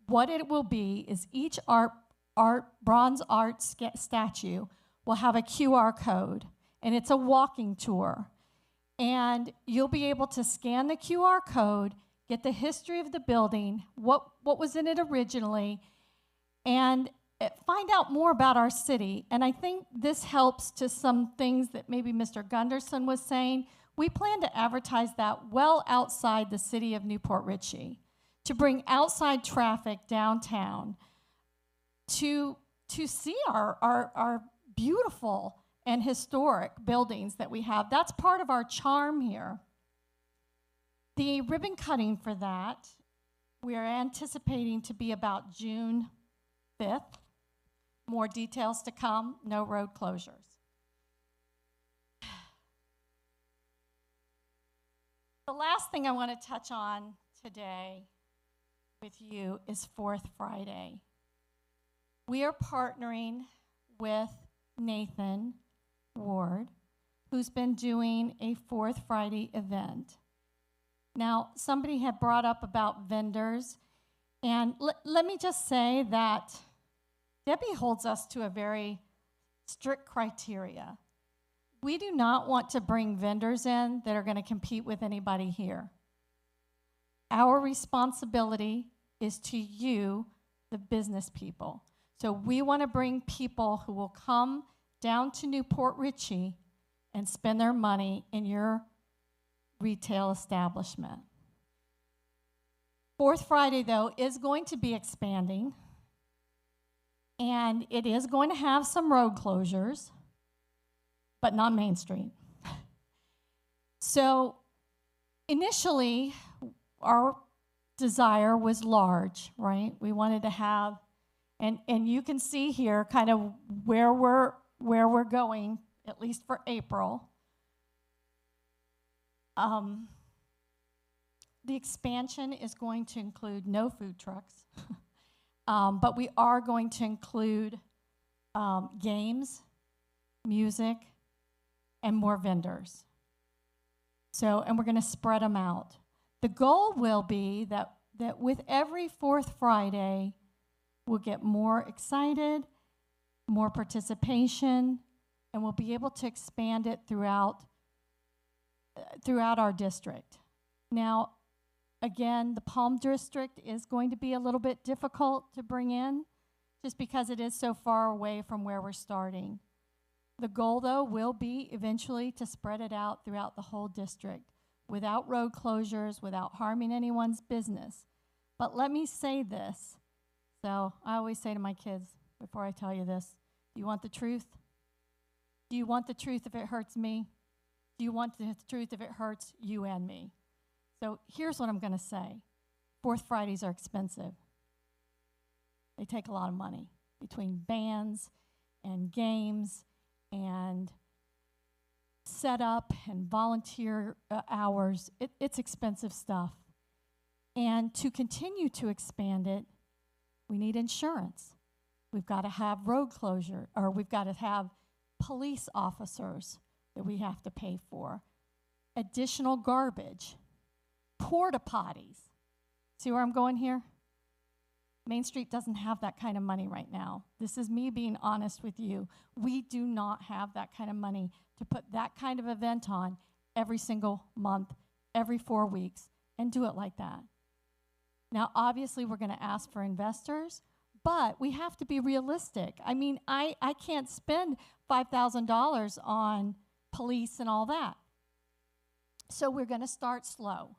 Speaker 11: what it will be is each bronze art statue will have a QR code, and it's a walking tour. And you'll be able to scan the QR code, get the history of the building, what was in it originally, and find out more about our city. And I think this helps to some things that maybe Mr. Gunderson was saying. We plan to advertise that well outside the city of Newport Richey to bring outside traffic downtown to see our beautiful and historic buildings that we have. That's part of our charm here. The ribbon cutting for that, we are anticipating to be about June 5th. More details to come, no road closures. The last thing I want to touch on today with you is Fourth Friday. We are partnering with Nathan Ward, who's been doing a Fourth Friday event. Now, somebody had brought up about vendors, and let me just say that Debbie holds us to a very strict criteria. We do not want to bring vendors in that are going to compete with anybody here. Our responsibility is to you, the business people. So we want to bring people who will come down to Newport Richey and spend their money in your retail establishment. Fourth Friday, though, is going to be expanding, and it is going to have some road closures, but not Main Street. So initially, our desire was large, right? We wanted to have, and you can see here kind of where we're going, at least for April. The expansion is going to include no food trucks, but we are going to include games, music, and more vendors. So, and we're going to spread them out. The goal will be that with every Fourth Friday, we'll get more excited, more participation, and we'll be able to expand it throughout our district. Now, again, the Palm District is going to be a little bit difficult to bring in just because it is so far away from where we're starting. The goal, though, will be eventually to spread it out throughout the whole district without road closures, without harming anyone's business. But let me say this. So I always say to my kids before I tell you this, do you want the truth? Do you want the truth if it hurts me? Do you want the truth if it hurts you and me? So here's what I'm going to say. Fourth Fridays are expensive. They take a lot of money between bands and games and setup and volunteer hours. It's expensive stuff. And to continue to expand it, we need insurance. We've got to have road closure, or we've got to have police officers that we have to pay for, additional garbage, porta potties. See where I'm going here? Main Street doesn't have that kind of money right now. This is me being honest with you. We do not have that kind of money to put that kind of event on every single month, every 4 weeks, and do it like that. Now, obviously, we're going to ask for investors, but we have to be realistic. I mean, I can't spend $5,000 on police and all that. So we're going to start slow.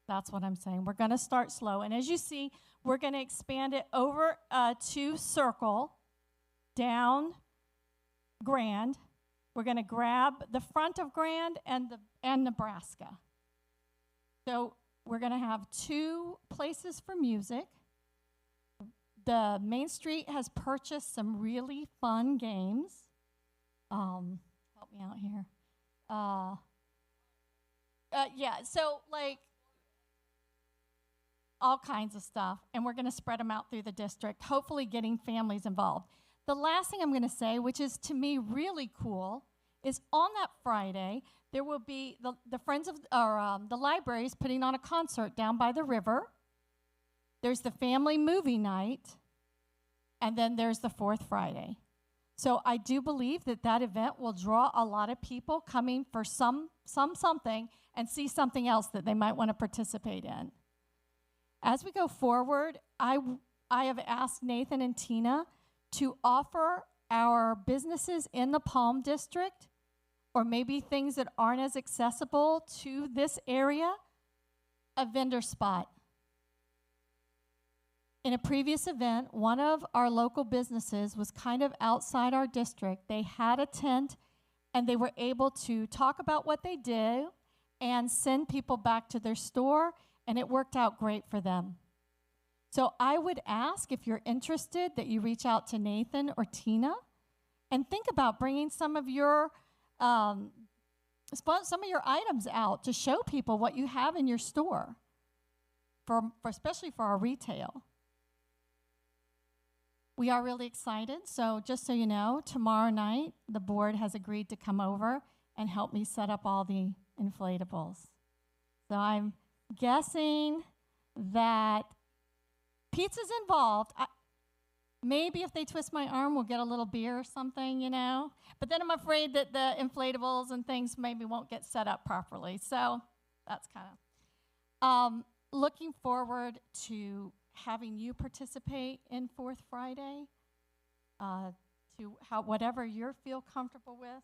Speaker 11: That's what I'm saying. We're going to start slow. And as you see, we're going to expand it over to Circle down Grand. We're going to grab the front of Grand and Nebraska. So we're going to have 2 places for music. The Main Street has purchased some really fun games. Help me out here. Yeah, so like all kinds of stuff, and we're going to spread them out through the district, hopefully getting families involved. The last thing I'm going to say, which is to me really cool, is on that Friday, there will be the Friends of, or the libraries putting on a concert down by the river. There's the family movie night, and then there's the 4th Friday. So I do believe that that event will draw a lot of people coming for something and see something else that they might want to participate in. As we go forward, I have asked Nathan and Tina to offer our businesses in the Palm District, or maybe things that aren't as accessible to this area, a vendor spot. In a previous event, one of our local businesses was kind of outside our district. They had a tent, and they were able to talk about what they do and send people back to their store, and it worked out great for them. So I would ask, if you're interested, that you reach out to Nathan or Tina and think about bringing some of your items out to show people what you have in your store, especially for our retail. We are really excited, so just so you know, tomorrow night the board has agreed to come over and help me set up all the inflatables. So I'm guessing that pizza's involved. Maybe if they twist my arm, we'll get a little beer or something, you know. But then I'm afraid that the inflatables and things maybe won't get set up properly. So that's kind of looking forward to having you participate in 4th Friday, to whatever you feel comfortable with.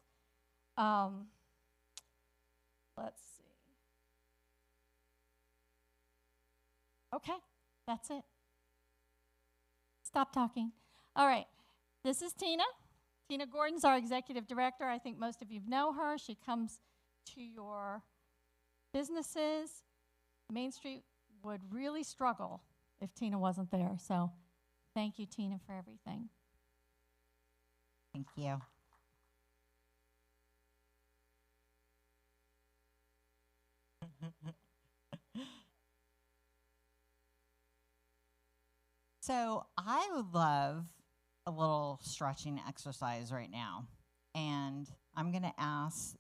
Speaker 11: Let's see. Okay, that's it. Stop talking. All right, this is Tina. Tina Gordon's our executive director. I think most of you know her. She comes to your businesses. Main Street would really struggle if Tina wasn't there. So thank you, Tina, for everything.
Speaker 1: Thank you. So I would love a little stretching exercise right now. And I'm going to ask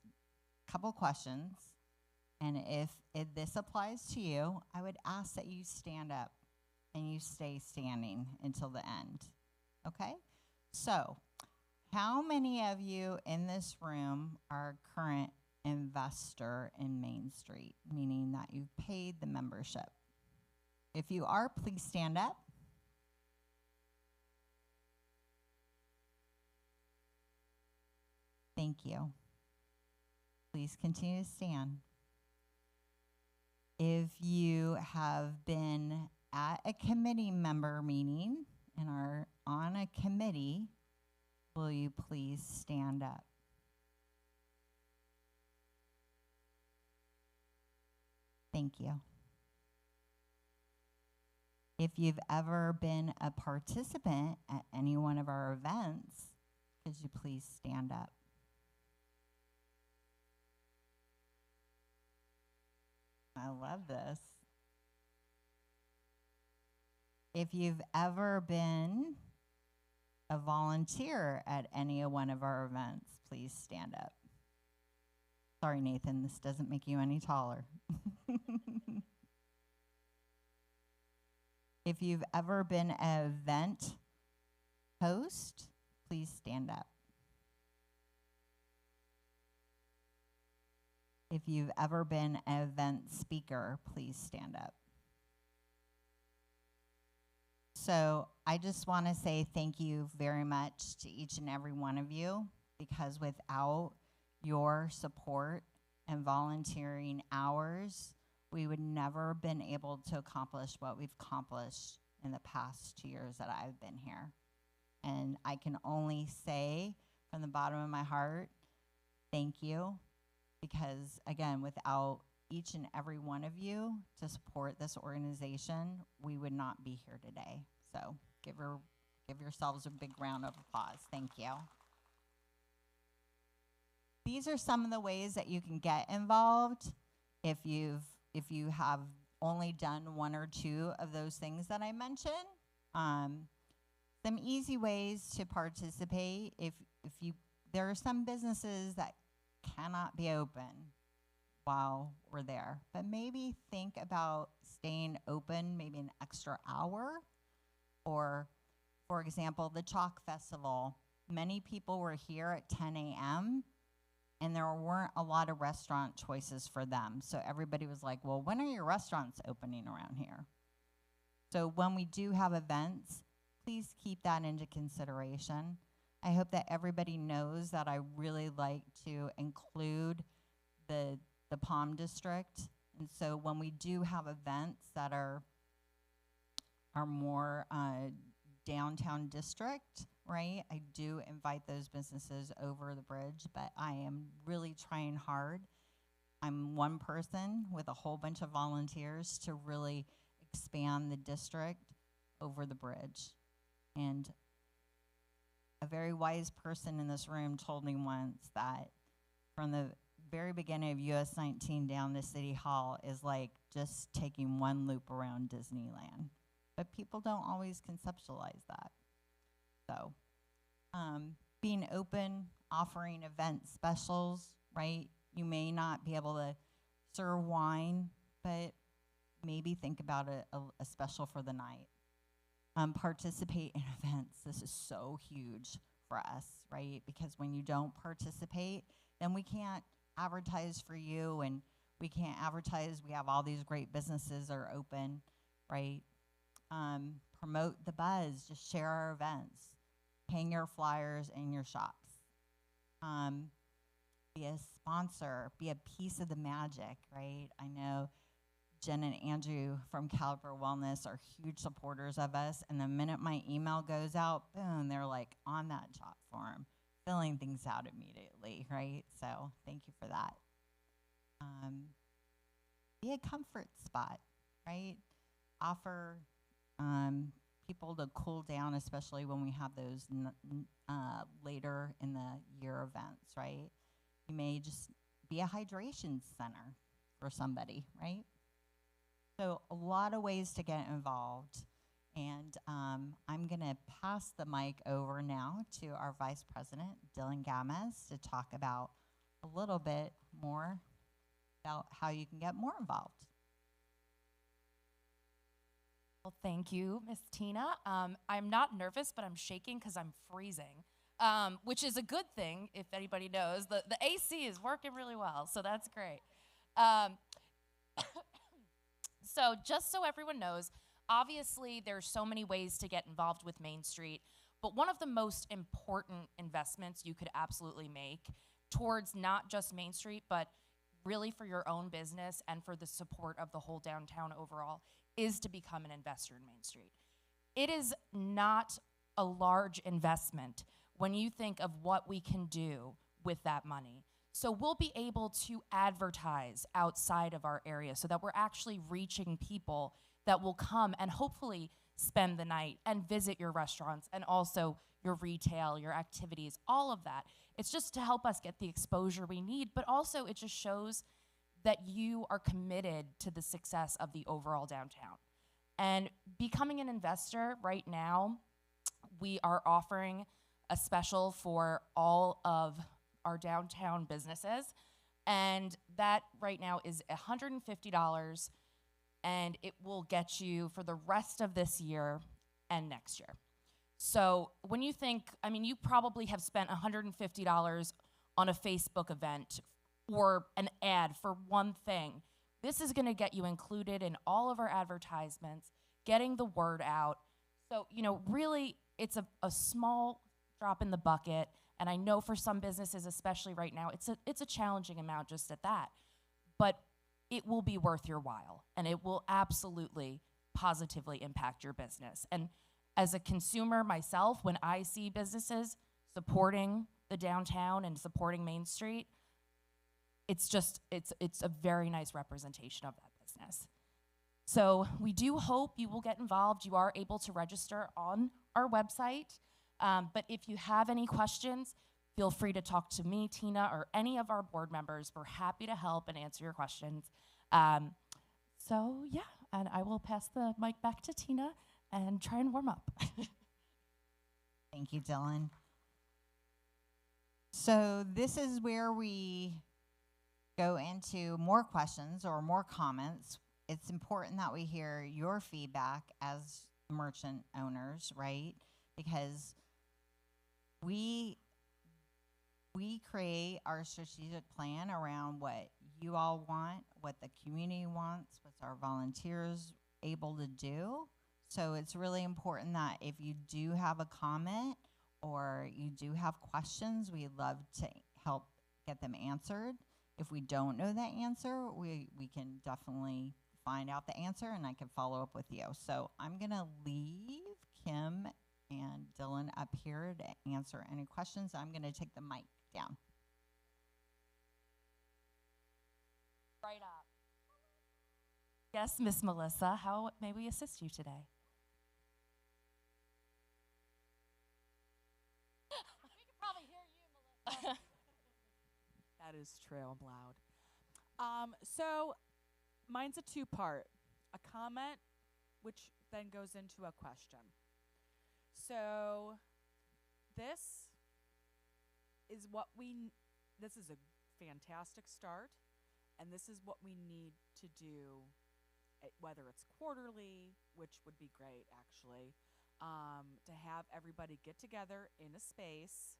Speaker 1: a couple questions. And if this applies to you, I would ask that you stand up and you stay standing until the end. Okay? So, how many of you in this room are a current investor in Main Street, meaning that you've paid the membership? If you are, please stand up. Thank you. Please continue to stand. If you have been at a committee member meeting and are on a committee, will you please stand up? Thank you. If you've ever been a participant at any one of our events, could you please stand up? I love this. If you've ever been a volunteer at any one of our events, please stand up. Sorry, Nathan, this doesn't make you any taller. If you've ever been an event host, please stand up. If you've ever been an event speaker, please stand up. So I just want to say thank you very much to each and every one of you, because without your support and volunteering hours, we would never have been able to accomplish what we've accomplished in the past 2 years that I've been here. And I can only say from the bottom of my heart, thank you. Because again, without each and every one of you to support this organization, we would not be here today. So give yourselves a big round of applause. Thank you. These are some of the ways that you can get involved if you have only done one or two of those things that I mentioned. Some easy ways to participate. There are some businesses that cannot be open while we're there, but maybe think about staying open maybe an extra hour. Or, for example, the Chalk Festival. Many people were here at 10 a.m. and there weren't a lot of restaurant choices for them. So everybody was like, well, when are your restaurants opening around here? So when we do have events, please keep that into consideration. I hope that everybody knows that I really like to include the Palm District. And so when we do have events that are more downtown district, right? I do invite those businesses over the bridge, but I am really trying hard. I'm one person with a whole bunch of volunteers to really expand the district over the bridge. And a very wise person in this room told me once that from the very beginning of US 19 down to City Hall is like just taking one loop around Disneyland. But people don't always conceptualize that. So being open, offering event specials, right? You may not be able to serve wine, but maybe think about a special for the night. Participate in events. This is so huge for us, right? Because when you don't participate, then we can't advertise for you, and we can't advertise. We have all these great businesses that are open, right? Promote the buzz. Just share our events. Hang your flyers in your shops. Be a sponsor. Be a piece of the magic, right? I know Jen and Andrew from Caliber Wellness are huge supporters of us, and the minute my email goes out, boom, they're like on that job form, filling things out immediately, right? So thank you for that. Be a comfort spot, right? Offer people to cool down, especially when we have those later in the year events, right? You may just be a hydration center for somebody, right? So a lot of ways to get involved. And I'm going to pass the mic over now to our Vice President, Dylan Gamez, to talk about a little bit more about how you can get more involved.
Speaker 12: Well, thank you, Miss Tina. I'm not nervous, but I'm shaking because I'm freezing, which is a good thing, if anybody knows. The AC is working really well, so that's great. So just so everyone knows, obviously there's so many ways to get involved with Main Street, but one of the most important investments you could absolutely make towards not just Main Street, but really for your own business and for the support of the whole downtown overall, is to become an investor in Main Street. It is not a large investment when you think of what we can do with that money. So we'll be able to advertise outside of our area so that we're actually reaching people that will come and hopefully spend the night and visit your restaurants and also your retail, your activities, all of that. It's just to help us get the exposure we need, but also it just shows that you are committed to the success of the overall downtown. And becoming an investor right now, we are offering a special for all of our downtown businesses. And that right now is $150, and it will get you for the rest of this year and next year. So when you think, I mean, you probably have spent $150 on a Facebook event or an ad for one thing. This is gonna get you included in all of our advertisements, getting the word out. So, you know, really, it's a small drop in the bucket. And I know for some businesses, especially right now, it's a challenging amount just at that. But it will be worth your while, and it will absolutely, positively impact your business. And as a consumer myself, when I see businesses supporting the downtown and supporting Main Street, it's a very nice representation of that business. So we do hope you will get involved. You are able to register on our website. But if you have any questions, feel free to talk to me, Tina, or any of our board members. We're happy to help and answer your questions. So yeah, and I will pass the mic back to Tina and try and warm up.
Speaker 1: Thank you, Dylan. So this is where we go into more questions or more comments. It's important that we hear your feedback as merchant owners, right? Because we create our strategic plan around what you all want, what the community wants, what our volunteers able to do. So it's really important that if you do have a comment or you do have questions, we love to help get them answered. If we don't know that answer, we can definitely find out the answer and I can follow up with you. So I'm gonna leave Kim and Dylan up here to answer any questions. I'm gonna take the mic down.
Speaker 12: Right up. Yes, Miss Melissa, how may we assist you today?
Speaker 3: We can probably hear you, Melissa.
Speaker 13: That is true. I'm loud. So mine's a two-part. A comment, which then goes into a question. So this is this is a fantastic start, and this is what we need to do, whether it's quarterly, which would be great actually, to have everybody get together in a space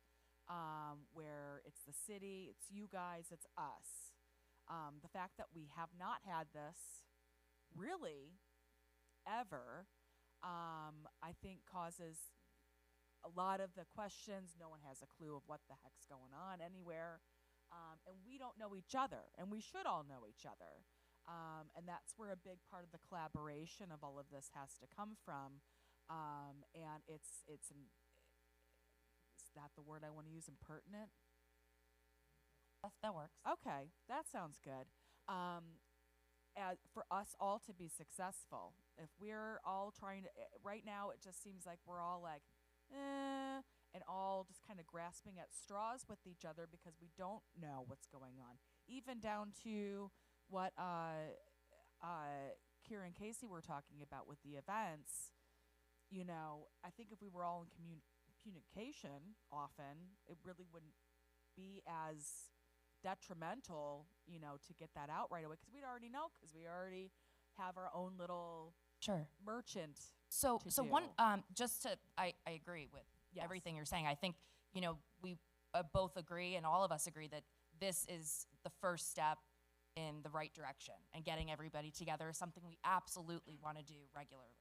Speaker 13: where it's the city, it's you guys, it's us. The fact that we have not had this really ever, I think causes a lot of the questions. No one has a clue of what the heck's going on anywhere. And we don't know each other, and we should all know each other. And that's where a big part of the collaboration of all of this has to come from. And is that the word I want to use, impertinent?
Speaker 12: That works.
Speaker 13: Okay, that sounds good. For us all to be successful, if we're all trying to, right now it just seems like we're all like, and all just kind of grasping at straws with each other because we don't know what's going on. Even down to what Kira and Casey were talking about with the events. You know, I think if we were all in communication often, it really wouldn't be as detrimental, you know, to get that out right away, because we'd already know, because we already have our own little merchant.
Speaker 12: So
Speaker 13: do.
Speaker 12: one, just to, I agree with everything you're saying. I think, you know, we both agree, and all of us agree, that this is the first step in the right direction, and getting everybody together is something we absolutely want to do regularly.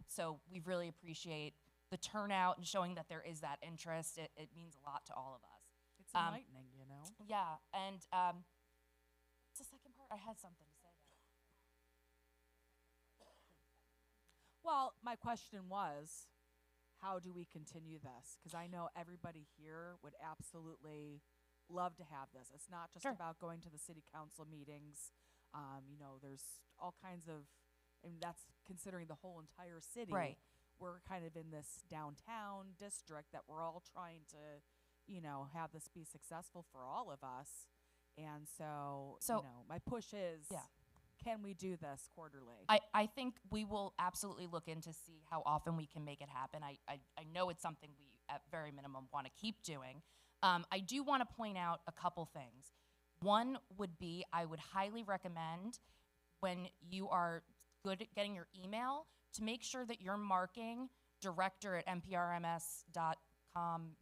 Speaker 12: So we really appreciate the turnout and showing that there is that interest. It means a lot to all of us.
Speaker 13: It's enlightening, you know?
Speaker 12: Yeah, and what's the second part? I had something to say there.
Speaker 13: Well, my question was, how do we continue this? Because I know everybody here would absolutely love to have this. It's not just about going to the city council meetings. You know, there's all kinds of, and that's considering the whole entire city.
Speaker 12: Right.
Speaker 13: We're kind of in this downtown district that we're all trying to, you know, have this be successful for all of us. And so you know, my push is, can we do this quarterly?
Speaker 12: I think we will absolutely look in to see how often we can make it happen. I know it's something we, at very minimum, want to keep doing. I do want to point out a couple things. One would be, I would highly recommend, when you are good at getting your email, to make sure that you're marking director@nprms.com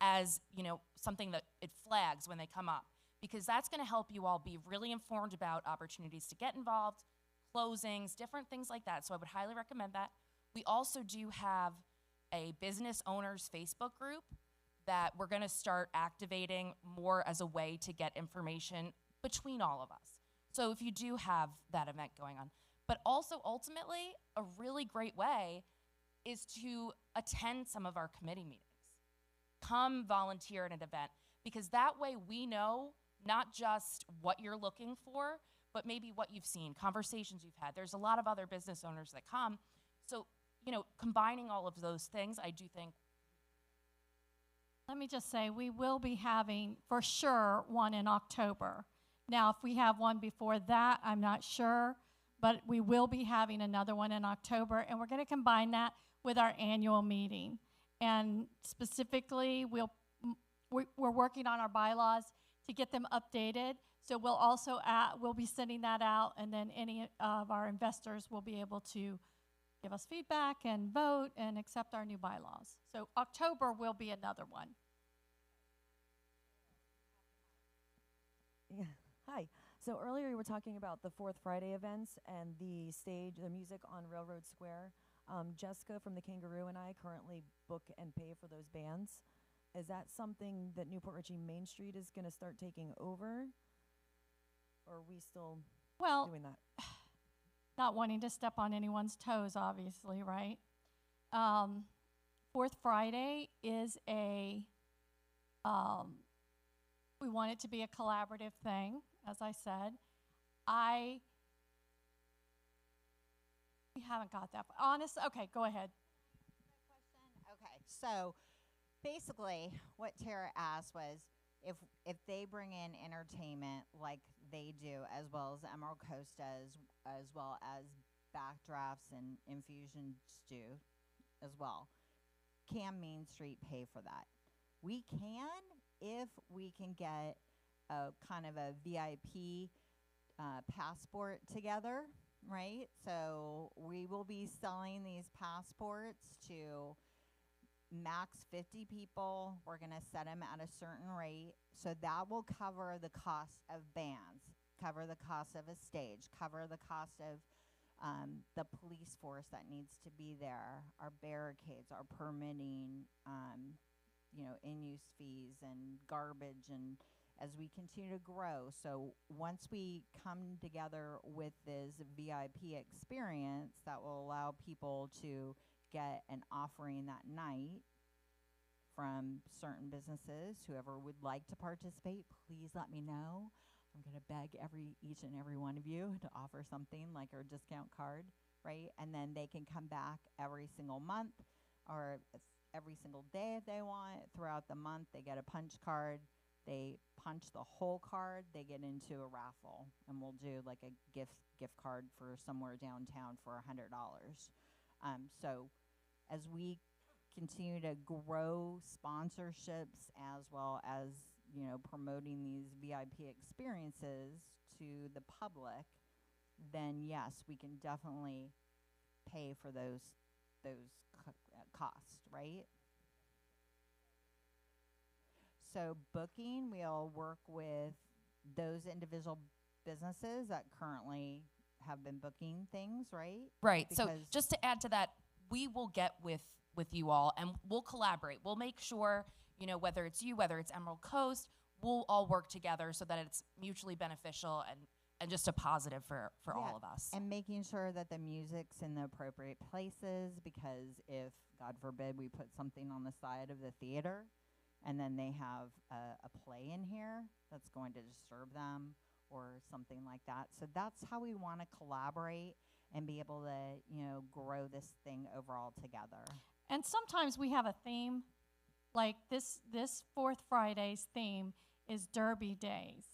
Speaker 12: as, you know, something that it flags when they come up, because that's going to help you all be really informed about opportunities to get involved, closings, different things like that. So I would highly recommend that. We also do have a business owners Facebook group that we're going to start activating more as a way to get information between all of us. So if you do have that event going on, but also ultimately a really great way is to attend some of our committee meetings. Come volunteer at an event, because that way we know not just what you're looking for, but maybe what you've seen, conversations you've had. There's a lot of other business owners that come. So, combining all of those things, I do think.
Speaker 11: Let me just say, we will be having, for sure, one in October. Now, if we have one before that, I'm not sure, but we will be having another one in October, and we're going to combine that with our annual meeting. And specifically, we're working on our bylaws to get them updated. So we'll be sending that out, and then any of our investors will be able to give us feedback and vote and accept our new bylaws. So October will be another one.
Speaker 5: Yeah. Hi. So earlier you were talking about the Fourth Friday events and the music on Railroad Square. Jessica from the Kangaroo and I currently book and pay for those bands. Is that something that Newport Richey Main Street is going to start taking over? Or are we still doing that?
Speaker 11: Not wanting to step on anyone's toes, obviously, right? Fourth Friday is we want it to be a collaborative thing, as I said. We haven't got that. Okay, go ahead.
Speaker 1: Okay, so basically what Tara asked was if they bring in entertainment like they do, as well as Emerald Coast does, as well as backdrafts and infusion stew as well, can Main Street pay for that? We can if we can get a kind of a VIP passport together, right? So we will be selling these passports to max 50 people. We're going to set them at a certain rate. So that will cover the cost of bands, cover the cost of a stage, cover the cost of the police force that needs to be there, our barricades, our permitting, in-use fees and garbage, and as we continue to grow. So once we come together with this VIP experience, that will allow people to get an offering that night from certain businesses. Whoever would like to participate, please let me know. I'm going to beg each and every one of you to offer something like our discount card, right? And then they can come back every single month or every single day if they want. Throughout the month, they get a punch card. They punch the whole card, they get into a raffle, and we'll do like a gift card for somewhere downtown for $100. So as we continue to grow sponsorships as well as promoting these VIP experiences to the public, then yes, we can definitely pay for those costs, right? So booking, we'll work with those individual businesses that currently have been booking things, right?
Speaker 12: Right. So just to add to that, we will get with you all and we'll collaborate. We'll make sure, whether it's you, whether it's Emerald Coast, we'll all work together so that it's mutually beneficial and just a positive for all of us.
Speaker 1: And making sure that the music's in the appropriate places, because if, God forbid, we put something on the side of the theater and then they have a play in here that's going to disturb them or something like that. So that's how we want to collaborate and be able to, grow this thing overall together.
Speaker 11: And sometimes we have a theme, like this Fourth Friday's theme is Derby Days.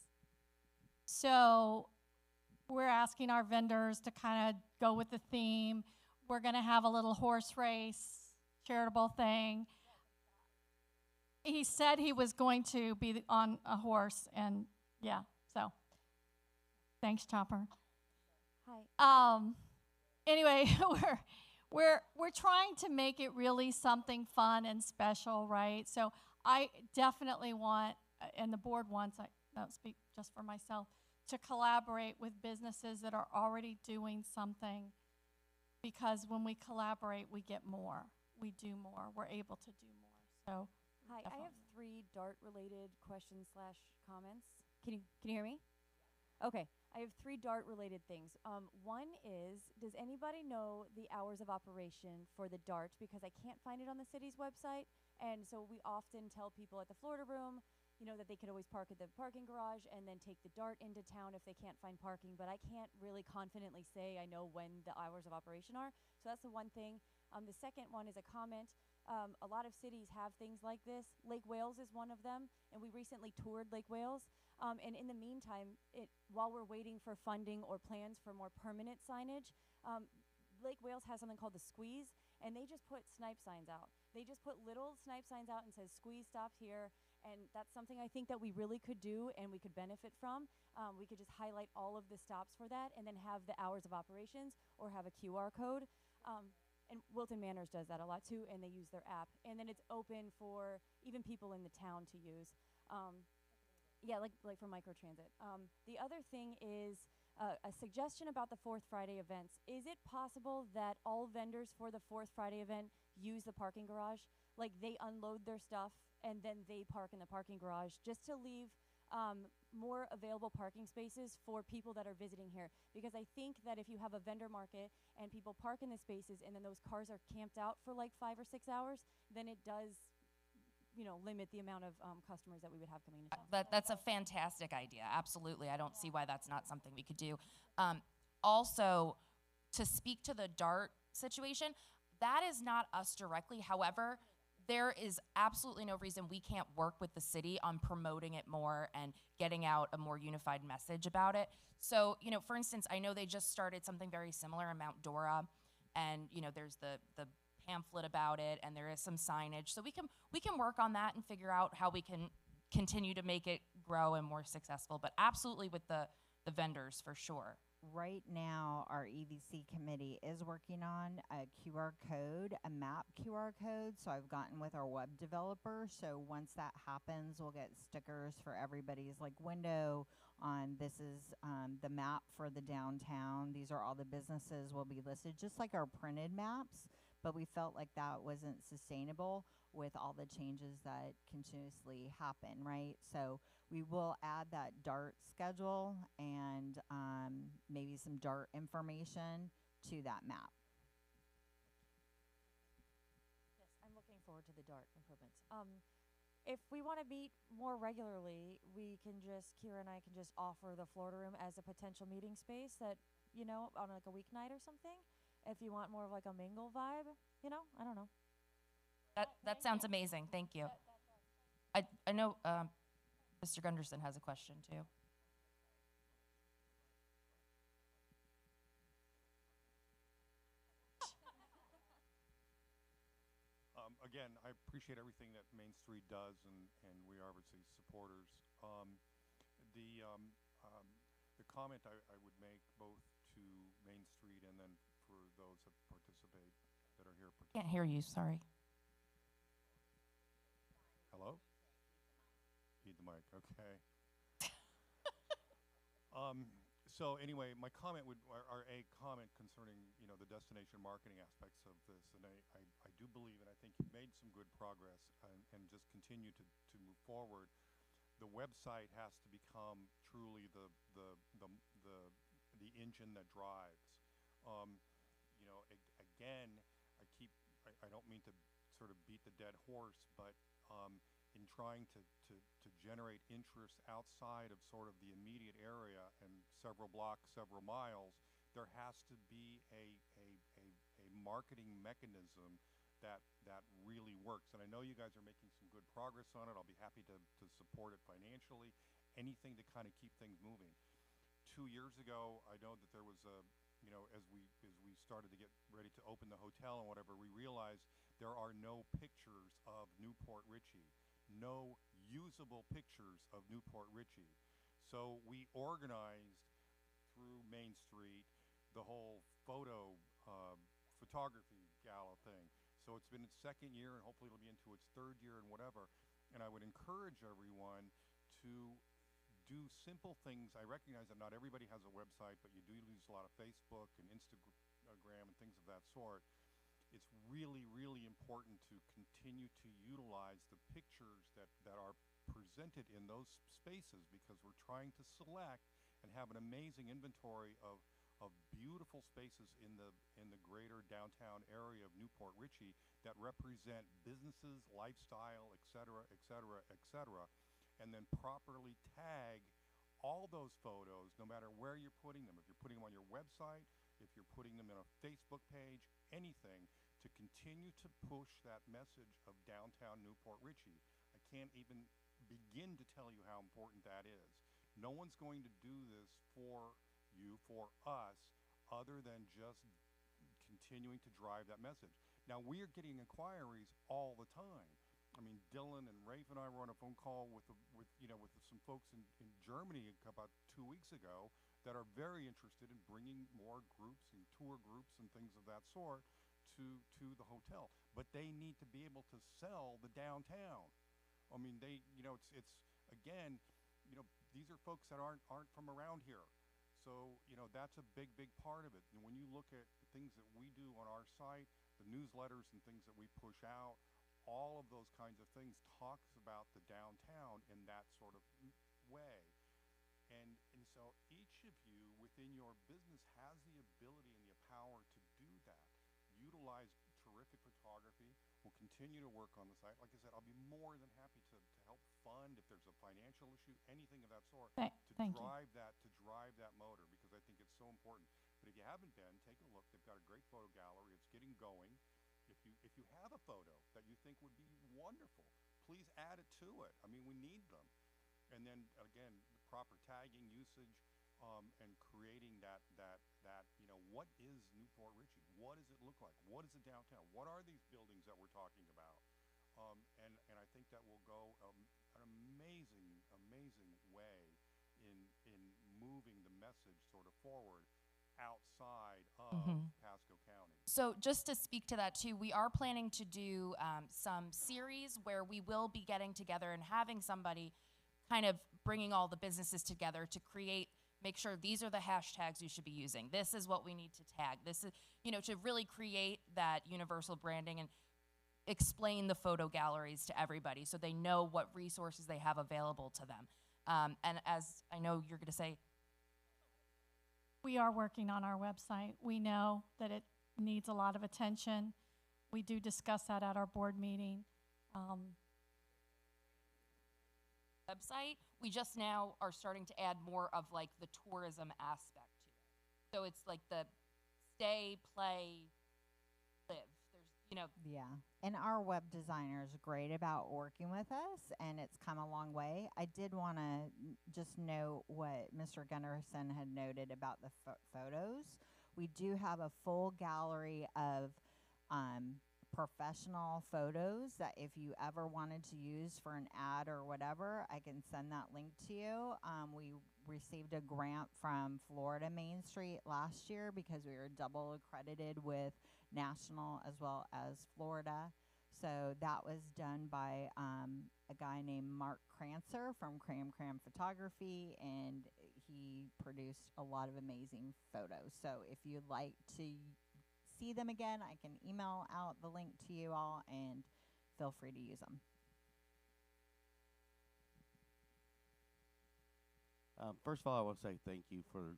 Speaker 11: So we're asking our vendors to kind of go with the theme. We're going to have a little horse race, charitable thing. He said he was going to be on a horse, and yeah, so thanks, Chopper.
Speaker 5: Hi.
Speaker 11: Anyway, we're trying to make it really something fun and special, right? So I definitely want, and the board wants, I don't speak just for myself, to collaborate with businesses that are already doing something, because when we collaborate, we get more. We do more. We're able to do more. So.
Speaker 5: Hi, I have 3 DART-related questions/comments. Can you hear me? Okay, I have three DART-related things. One is, does anybody know the hours of operation for the DART? Because I can't find it on the city's website, and so we often tell people at the Florida Room, you know, that they could always park at the parking garage and then take the DART into town if they can't find parking, but I can't really confidently say I know when the hours of operation are. So that's the one thing. The second one is a comment. A lot of cities have things like this. Lake Wales is one of them, and we recently toured Lake Wales. And in the meantime, while we're waiting for funding or plans for more permanent signage, Lake Wales has something called the Squeeze, and they just put snipe signs out. They just put little snipe signs out and says, "Squeeze stops here," and that's something I think that we really could do and we could benefit from. We could just highlight all of the stops for that and then have the hours of operations or have a QR code. And Wilton Manors does that a lot too, and they use their app. And then it's open for even people in the town to use. Yeah, like for microtransit. The other thing is a suggestion about the Fourth Friday events. Is it possible that all vendors for the Fourth Friday event use the parking garage? Like they unload their stuff and then they park in the parking garage just to leave more available parking spaces for people that are visiting here. Because I think that if you have a vendor market and people park in the spaces and then those cars are camped out for like 5 or 6 hours, then it does, you know, limit the amount of customers that we would have coming into town.
Speaker 12: That's a fantastic idea. Absolutely. I don't see why that's not something we could do. Also, to speak to the DART situation, that is not us directly. However, there is absolutely no reason we can't work with the city on promoting it more and getting out a more unified message about it. So, you know, for instance, I know they just started something very similar in Mount Dora, and, you know, there's the pamphlet about it, and there is some signage. So we can work on that and figure out how we can continue to make it grow and more successful. But absolutely with the vendors for sure.
Speaker 1: Right now, our EVC committee is working on a QR code, a map QR code. So I've gotten with our web developer. So once that happens, we'll get stickers for everybody's like window on this is the map for the downtown. These are all the businesses will be listed, just like our printed maps. But we felt like that wasn't sustainable with all the changes that continuously happen, right? So we will add that DART schedule and maybe some DART information to that map.
Speaker 5: Yes, I'm looking forward to the DART improvements. If we want to meet more regularly, Kira and I can just offer the Florida Room as a potential meeting space that, you know, on like a weeknight or something. If you want more of like a mingle vibe, you know, I don't know.
Speaker 12: That sounds amazing. Thank you. I know Mr. Gunderson has a question too.
Speaker 7: Again, I appreciate everything that Main Street does, and we are obviously supporters. The comment I would make both to Main Street and then for those that participate, that are here.
Speaker 12: Can't hear you, sorry.
Speaker 7: Hello? Need the mic, okay. So anyway, my comment or a comment concerning, you know, the destination marketing aspects of this, and I do believe, and I think you've made some good progress and just continue to move forward. The website has to become truly the engine that drives. You know, again, I don't mean to sort of beat the dead horse, but in trying to generate interest outside of sort of the immediate area and several blocks, several miles, there has to be a marketing mechanism that really works. And I know you guys are making some good progress on it. I'll be happy to support it financially, anything to kind of keep things moving. 2 years ago, I know that there was a, you know, as we started to get ready to open the hotel and whatever, we realized there are no pictures of Newport Richey, no usable pictures of Newport Richey. So we organized through Main Street the whole photography gala thing. So it's been its second year, and hopefully it'll be into its third year and whatever. And I would encourage everyone to do simple things. I recognize that not everybody has a website, but you do use a lot of Facebook and Instagram and things of that sort. It's really, really important to continue to utilize the pictures that are presented in those spaces, because we're trying to select and have an amazing inventory of beautiful spaces in the greater downtown area of Newport Richey that represent businesses, lifestyle, et cetera, et cetera, et cetera, and then properly tag all those photos, no matter where you're putting them. If you're putting them on your website, if you're putting them in a Facebook page, anything, to continue to push that message of downtown Newport Richey. I can't even begin to tell you how important that is. No one's going to do this for you, for us, other than just continuing to drive that message. Now, we are getting inquiries all the time. I mean, Dylan and Rafe and I were on a phone call with some folks in Germany about 2 weeks ago that are very interested in bringing more groups and tour groups and things of that sort to the hotel. But they need to be able to sell the downtown. I mean, it's again, these are folks that aren't from around here. So, that's a big part of it. And when you look at the things that we do on our site, the newsletters and things that we push out, all of those kinds of things talks about the downtown in that sort of way. And so each of you within your business has the ability and the power to do that. Utilize terrific photography. We'll continue to work on the site. Like I said, I'll be more than happy to help fund if there's a financial issue, anything of that sort,
Speaker 11: Thank you.
Speaker 7: drive that motor, because I think it's so important. But if you haven't been, take a look. They've got a great photo gallery. It's getting going. If you have a photo that you think would be wonderful, please add it to it. I mean, we need them. And then again, the proper tagging, usage, and creating that what is Newport Richey? What does it look like? What is the downtown? What are these buildings that we're talking about? And I think that will go an amazing way in moving the message sort of forward outside of Pasco County.
Speaker 12: So just to speak to that too, we are planning to do some series where we will be getting together and having somebody kind of bringing all the businesses together to make sure these are the hashtags you should be using. This is what we need to tag. This is, to really create that universal branding and explain the photo galleries to everybody so they know what resources they have available to them. And as I know you're going to say,
Speaker 11: We are working on our website. We know that it needs a lot of attention. We do discuss that at our board meeting.
Speaker 12: website, we just now are starting to add more of like the tourism aspect to it. So it's like the stay, play, live. There's,
Speaker 1: Yeah. And our web designer is great about working with us, and it's come a long way. I did want to just note what Mr. Gunnarsson had noted about the photos. We do have a full gallery of professional photos that if you ever wanted to use for an ad or whatever, I can send that link to you. We received a grant from Florida Main Street last year because we were double accredited with national as well as Florida. So that was done by a guy named Mark Crancer from Cram Photography, and he produced a lot of amazing photos. So if you'd like to see them again, I can email out the link to you all, and feel free to use them.
Speaker 6: First of all, I want to say thank you for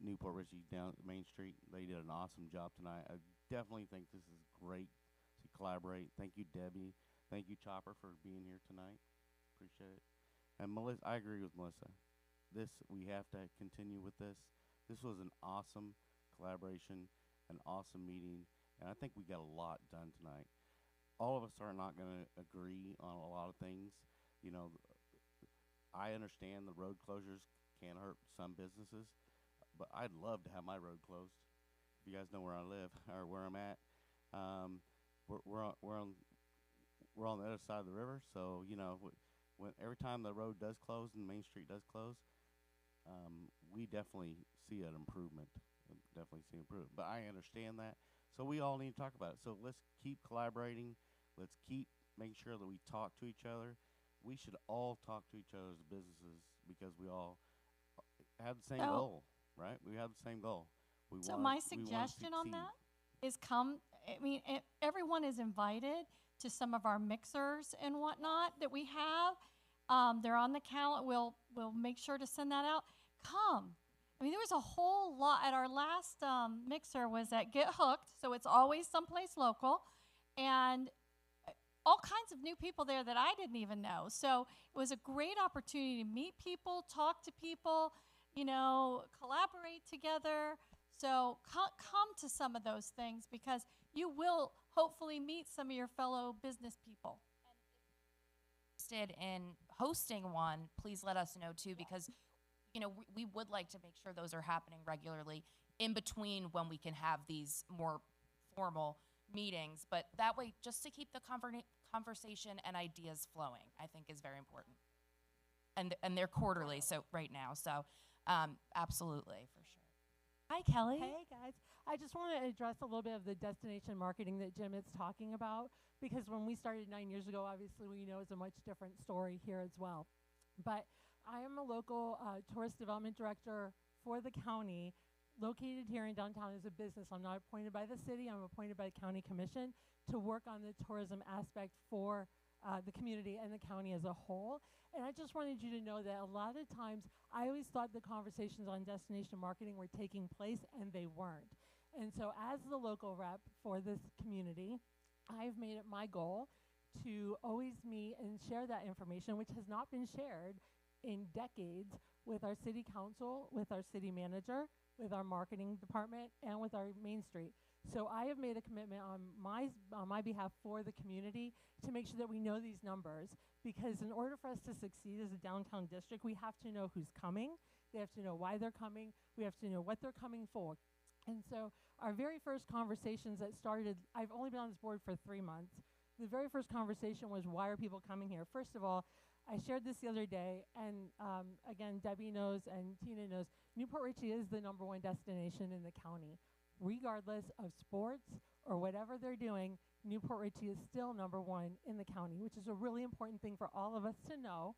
Speaker 6: Newport Richey down Main Street. They did an awesome job tonight. I definitely think this is great to collaborate. Thank you, Debbie. Thank you, Chopper, for being here tonight. Appreciate it. And Melissa, I agree with Melissa. We have to continue with this. This was an awesome collaboration, an awesome meeting, and I think we got a lot done tonight. All of us are not going to agree on a lot of things. I understand the road closures can hurt some businesses, but I'd love to have my road closed. If you guys know where I live or where I'm at, we're on the other side of the river, so when every time the road does close and Main Street does close, we definitely see an improvement. But I understand that, so we all need to talk about it. So let's keep collaborating. Let's keep making sure that we talk to each other. We should all talk to each other as businesses because we all have the same goal, right? We have the same goal.
Speaker 11: My suggestion on that is everyone is invited to some of our mixers and whatnot that we have. They're on the calendar. We'll make sure to send that out. Come. I mean, there was a whole lot at our last mixer was at Get Hooked, so it's always someplace local, and all kinds of new people there that I didn't even know. So it was a great opportunity to meet people, talk to people, collaborate together. So come to some of those things because you will hopefully meet some of your fellow business people.
Speaker 12: Interested in hosting one, please let us know too, because we would like to make sure those are happening regularly in between when we can have these more formal meetings. But that way, just to keep the conversation and ideas flowing, I think is very important. And they're quarterly, so right now, so absolutely, for sure.
Speaker 14: Hi, Kelly.
Speaker 15: Hey, guys. I just want to address a little bit of the destination marketing that Jim is talking about, because when we started 9 years ago, obviously we know it's a much different story here as well. But I am a local tourist development director for the county, located here in downtown as a business. I'm not appointed by the city, I'm appointed by the county commission to work on the tourism aspect for the community and the county as a whole. And I just wanted you to know that a lot of times I always thought the conversations on destination marketing were taking place, and they weren't. And so as the local rep for this community, I've made it my goal to always meet and share that information, which has not been shared in decades, with our city council, with our city manager, with our marketing department, and with our Main Street. So I have made a commitment on my behalf for the community to make sure that we know these numbers, because in order for us to succeed as a downtown district, we have to know who's coming, they have to know why they're coming, we have to know what they're coming for. And so our very first conversations that started, I've only been on this board for 3 months. The very first conversation was, why are people coming here? First of all, I shared this the other day, and again, Debbie knows and Tina knows, Newport Richey is the #1 destination in the county. Regardless of sports or whatever they're doing, Newport Richey is still #1 in the county, which is a really important thing for all of us to know,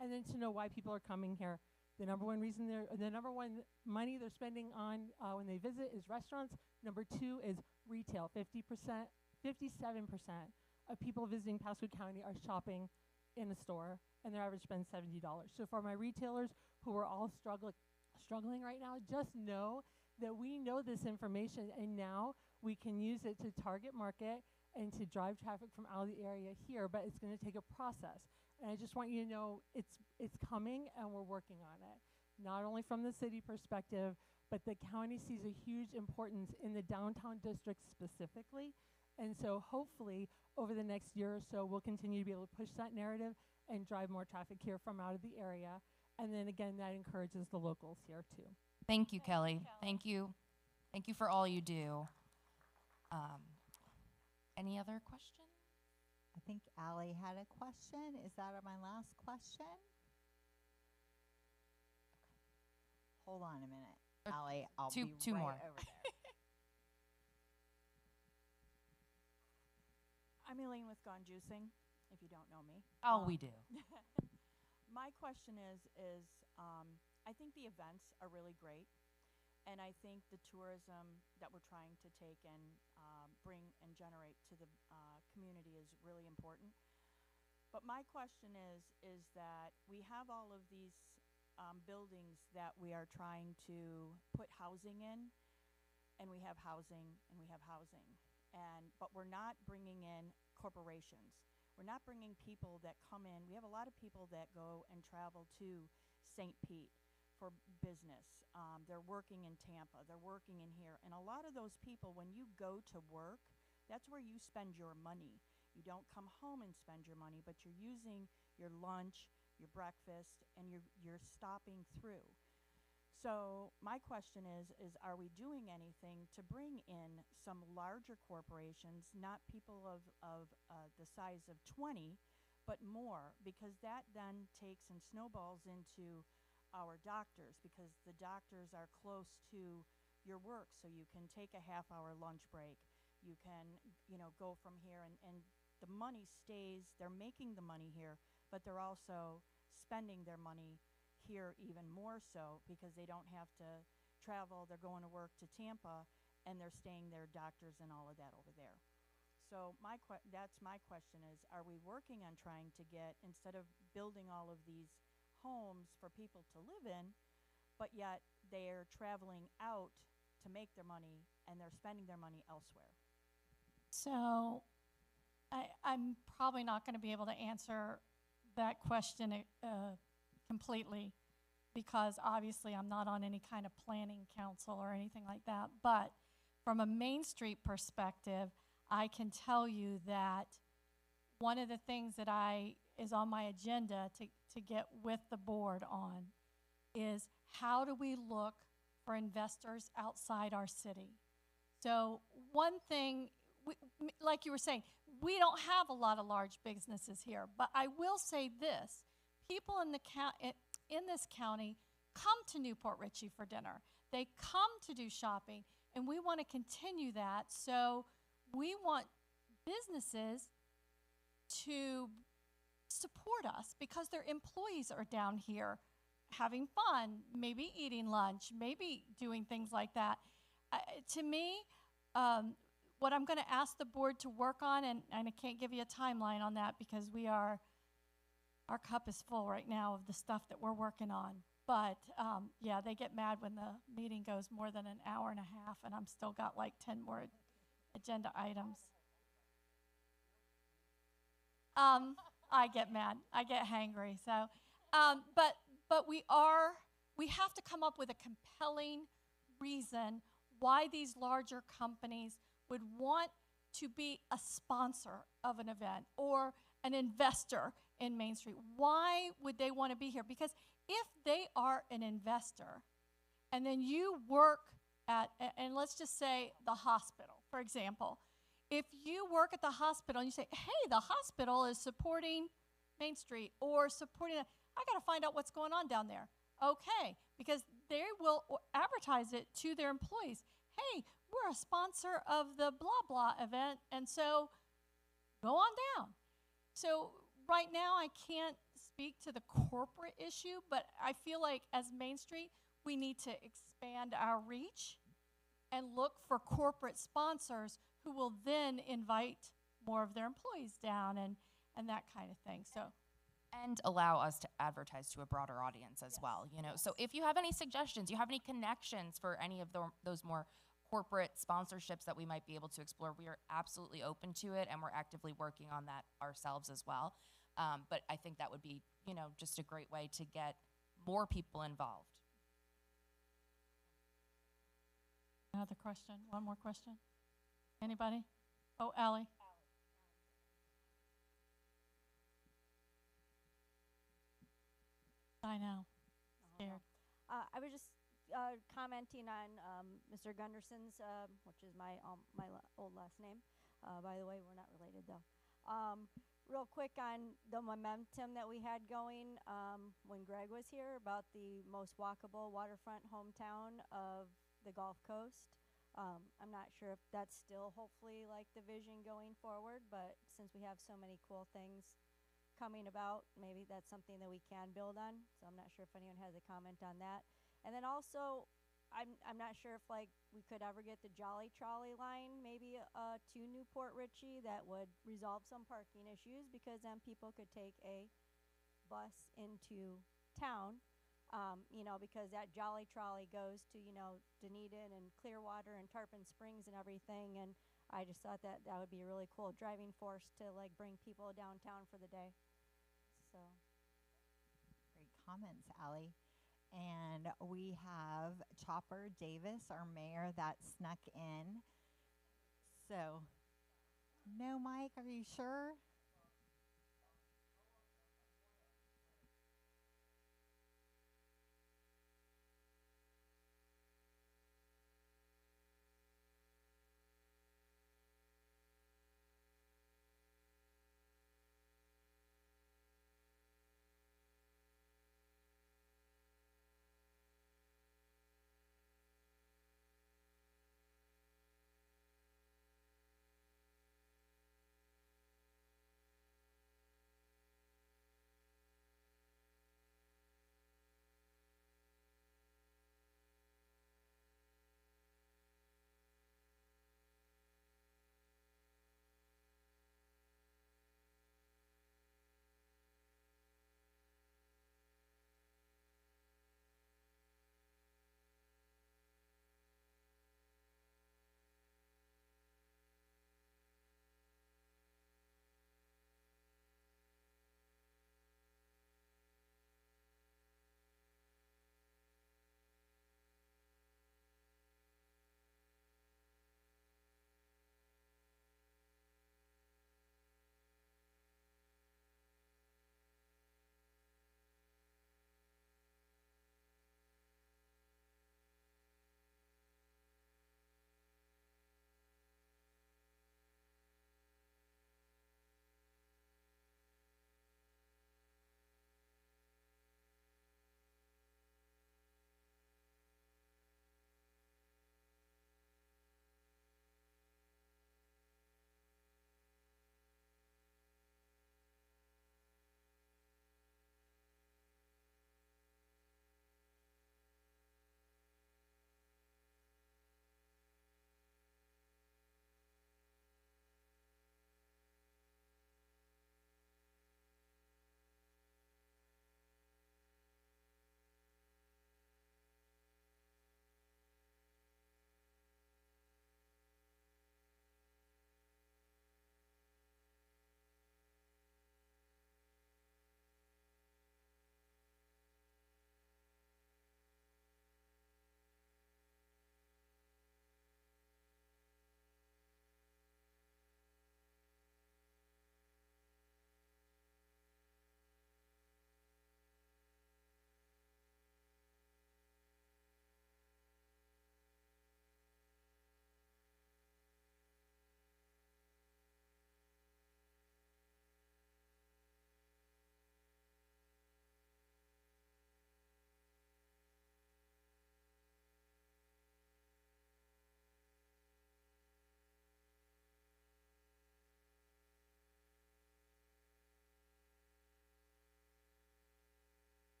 Speaker 15: and then to know why people are coming here. The #1 reason the #1 money they're spending on when they visit is restaurants. #2 is retail. 57% of people visiting Pasco County are shopping in a store, and their average spend $70. So for my retailers who are all struggling right now, just know that we know this information, and now we can use it to target market and to drive traffic from out of the area here, but it's going to take a process. And I just want you to know it's coming, and we're working on it. Not only from the city perspective, but the county sees a huge importance in the downtown district specifically. And so hopefully over the next year or so, we'll continue to be able to push that narrative and drive more traffic here from out of the area. And then again, that encourages the locals here too.
Speaker 12: Thank you, Kelly. Thank you. Thank you for all you do. Any other questions?
Speaker 1: I think Allie had a question. Is that my last question? Okay. Hold on a minute. Allie, I'll be
Speaker 12: two
Speaker 1: right
Speaker 12: more.
Speaker 1: over there.
Speaker 16: I'm Elaine with Gone Juicing, if you don't know me.
Speaker 12: Oh, we do.
Speaker 16: My question is I think the events are really great, and I think the tourism that we're trying to take and bring and generate to the community is really important. But my question is that we have all of these buildings that we are trying to put housing in, and we have housing, and we have housing. But we're not bringing in corporations. We're not bringing people that come in. We have a lot of people that go and travel to St. Pete for business. They're working in Tampa. They're working in here. And a lot of those people, when you go to work, that's where you spend your money. You don't come home and spend your money, but you're using your lunch, your breakfast, and you're stopping through. So my question is are we doing anything to bring in some larger corporations, not people of the size of 20, but more, because that then takes and snowballs into our doctors, because the doctors are close to your work, so you can take a half-hour lunch break. You can, go from here, and the money stays. They're making the money here, but they're also spending their money here even more so, because they don't have to travel. They're going to work to Tampa, and they're staying their doctors and all of that over there. So that's my question is, are we working on trying to get, instead of building all of these homes for people to live in, but yet they're traveling out to make their money and they're spending their money elsewhere?
Speaker 11: So I'm probably not going to be able to answer that question completely because obviously I'm not on any kind of planning council or anything like that. But from a Main Street perspective, I can tell you that one of the things that is on my agenda to get with the board on is how do we look for investors outside our city. So one thing, like you were saying, we don't have a lot of large businesses here, but I will say this: people in this county come to Newport Richey for dinner. They come to do shopping, and we want to continue that. So we want businesses to support us because their employees are down here having fun, maybe eating lunch, maybe doing things like that. To me, what I'm going to ask the board to work on, and I can't give you a timeline on that because our cup is full right now of the stuff that we're working on. But yeah, they get mad when the meeting goes more than an hour and a half, and I'm still got like 10 more agenda items. I get mad. I get hangry. So, but we have to come up with a compelling reason why these larger companies would want to be a sponsor of an event or an investor in Main Street. Why would they want to be here? Because if they are an investor and then you work at, and let's just say the hospital, for example, if you work at the hospital and you say, hey, the hospital is supporting Main Street or supporting, I got to find out what's going on down there. Okay, because they will advertise it to their employees. Hey, we're a sponsor of the blah blah event, and so go on down. So right now I can't speak to the corporate issue, but I feel like as Main Street, we need to expand our reach and look for corporate sponsors who will then invite more of their employees down and that kind of thing. So.
Speaker 12: And allow us to advertise to a broader audience as well, you know. So if you have any suggestions, you have any connections for any of those more corporate sponsorships that we might be able to explore, we are absolutely open to it, and we're actively working on that ourselves as well. But I think that would be, you know, just a great way to get more people involved.
Speaker 11: Another question? One more question? Anybody? Oh, Allie. I know. Scared.
Speaker 14: I was just commenting on Mr. Gunderson's, which is my old last name. By the way, we're not related though. Real quick on the momentum that we had going when Greg was here about the most walkable waterfront hometown of the Gulf Coast. I'm not sure if that's still hopefully like the vision going forward, but since we have so many cool things coming about, maybe that's something that we can build on. So I'm not sure if anyone has a comment on that. And then also, I'm not sure if like we could ever get the Jolly Trolley line maybe to Newport Richey that would resolve some parking issues, because then people could take a bus into town, you know, because that Jolly Trolley goes to, you know, Dunedin and Clearwater and Tarpon Springs and everything. And I just thought that would be a really cool driving force to like bring people downtown for the day. So
Speaker 1: great comments, Allie. And we have Chopper Davis, our mayor, that snuck in. So, no, Mike, are you sure?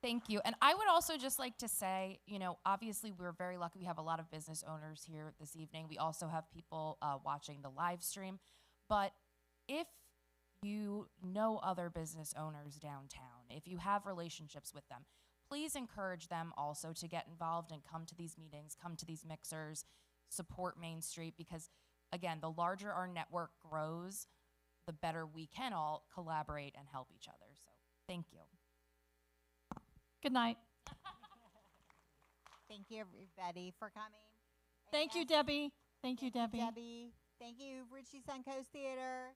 Speaker 12: Thank you. And I would also just like to say, you know, obviously we're very lucky. We have a lot of business owners here this evening. We also have people watching the live stream. But if you know other business owners downtown, if you have relationships with them, please encourage them also to get involved and come to these meetings, come to these mixers, support Main Street, because again, the larger our network grows, the better we can all collaborate and help each other. So thank you.
Speaker 11: Good night.
Speaker 1: Thank you, everybody, for coming.
Speaker 11: Thank you, Debbie. Thank you, Debbie.
Speaker 1: Debbie. Thank you, Richey Suncoast Theater.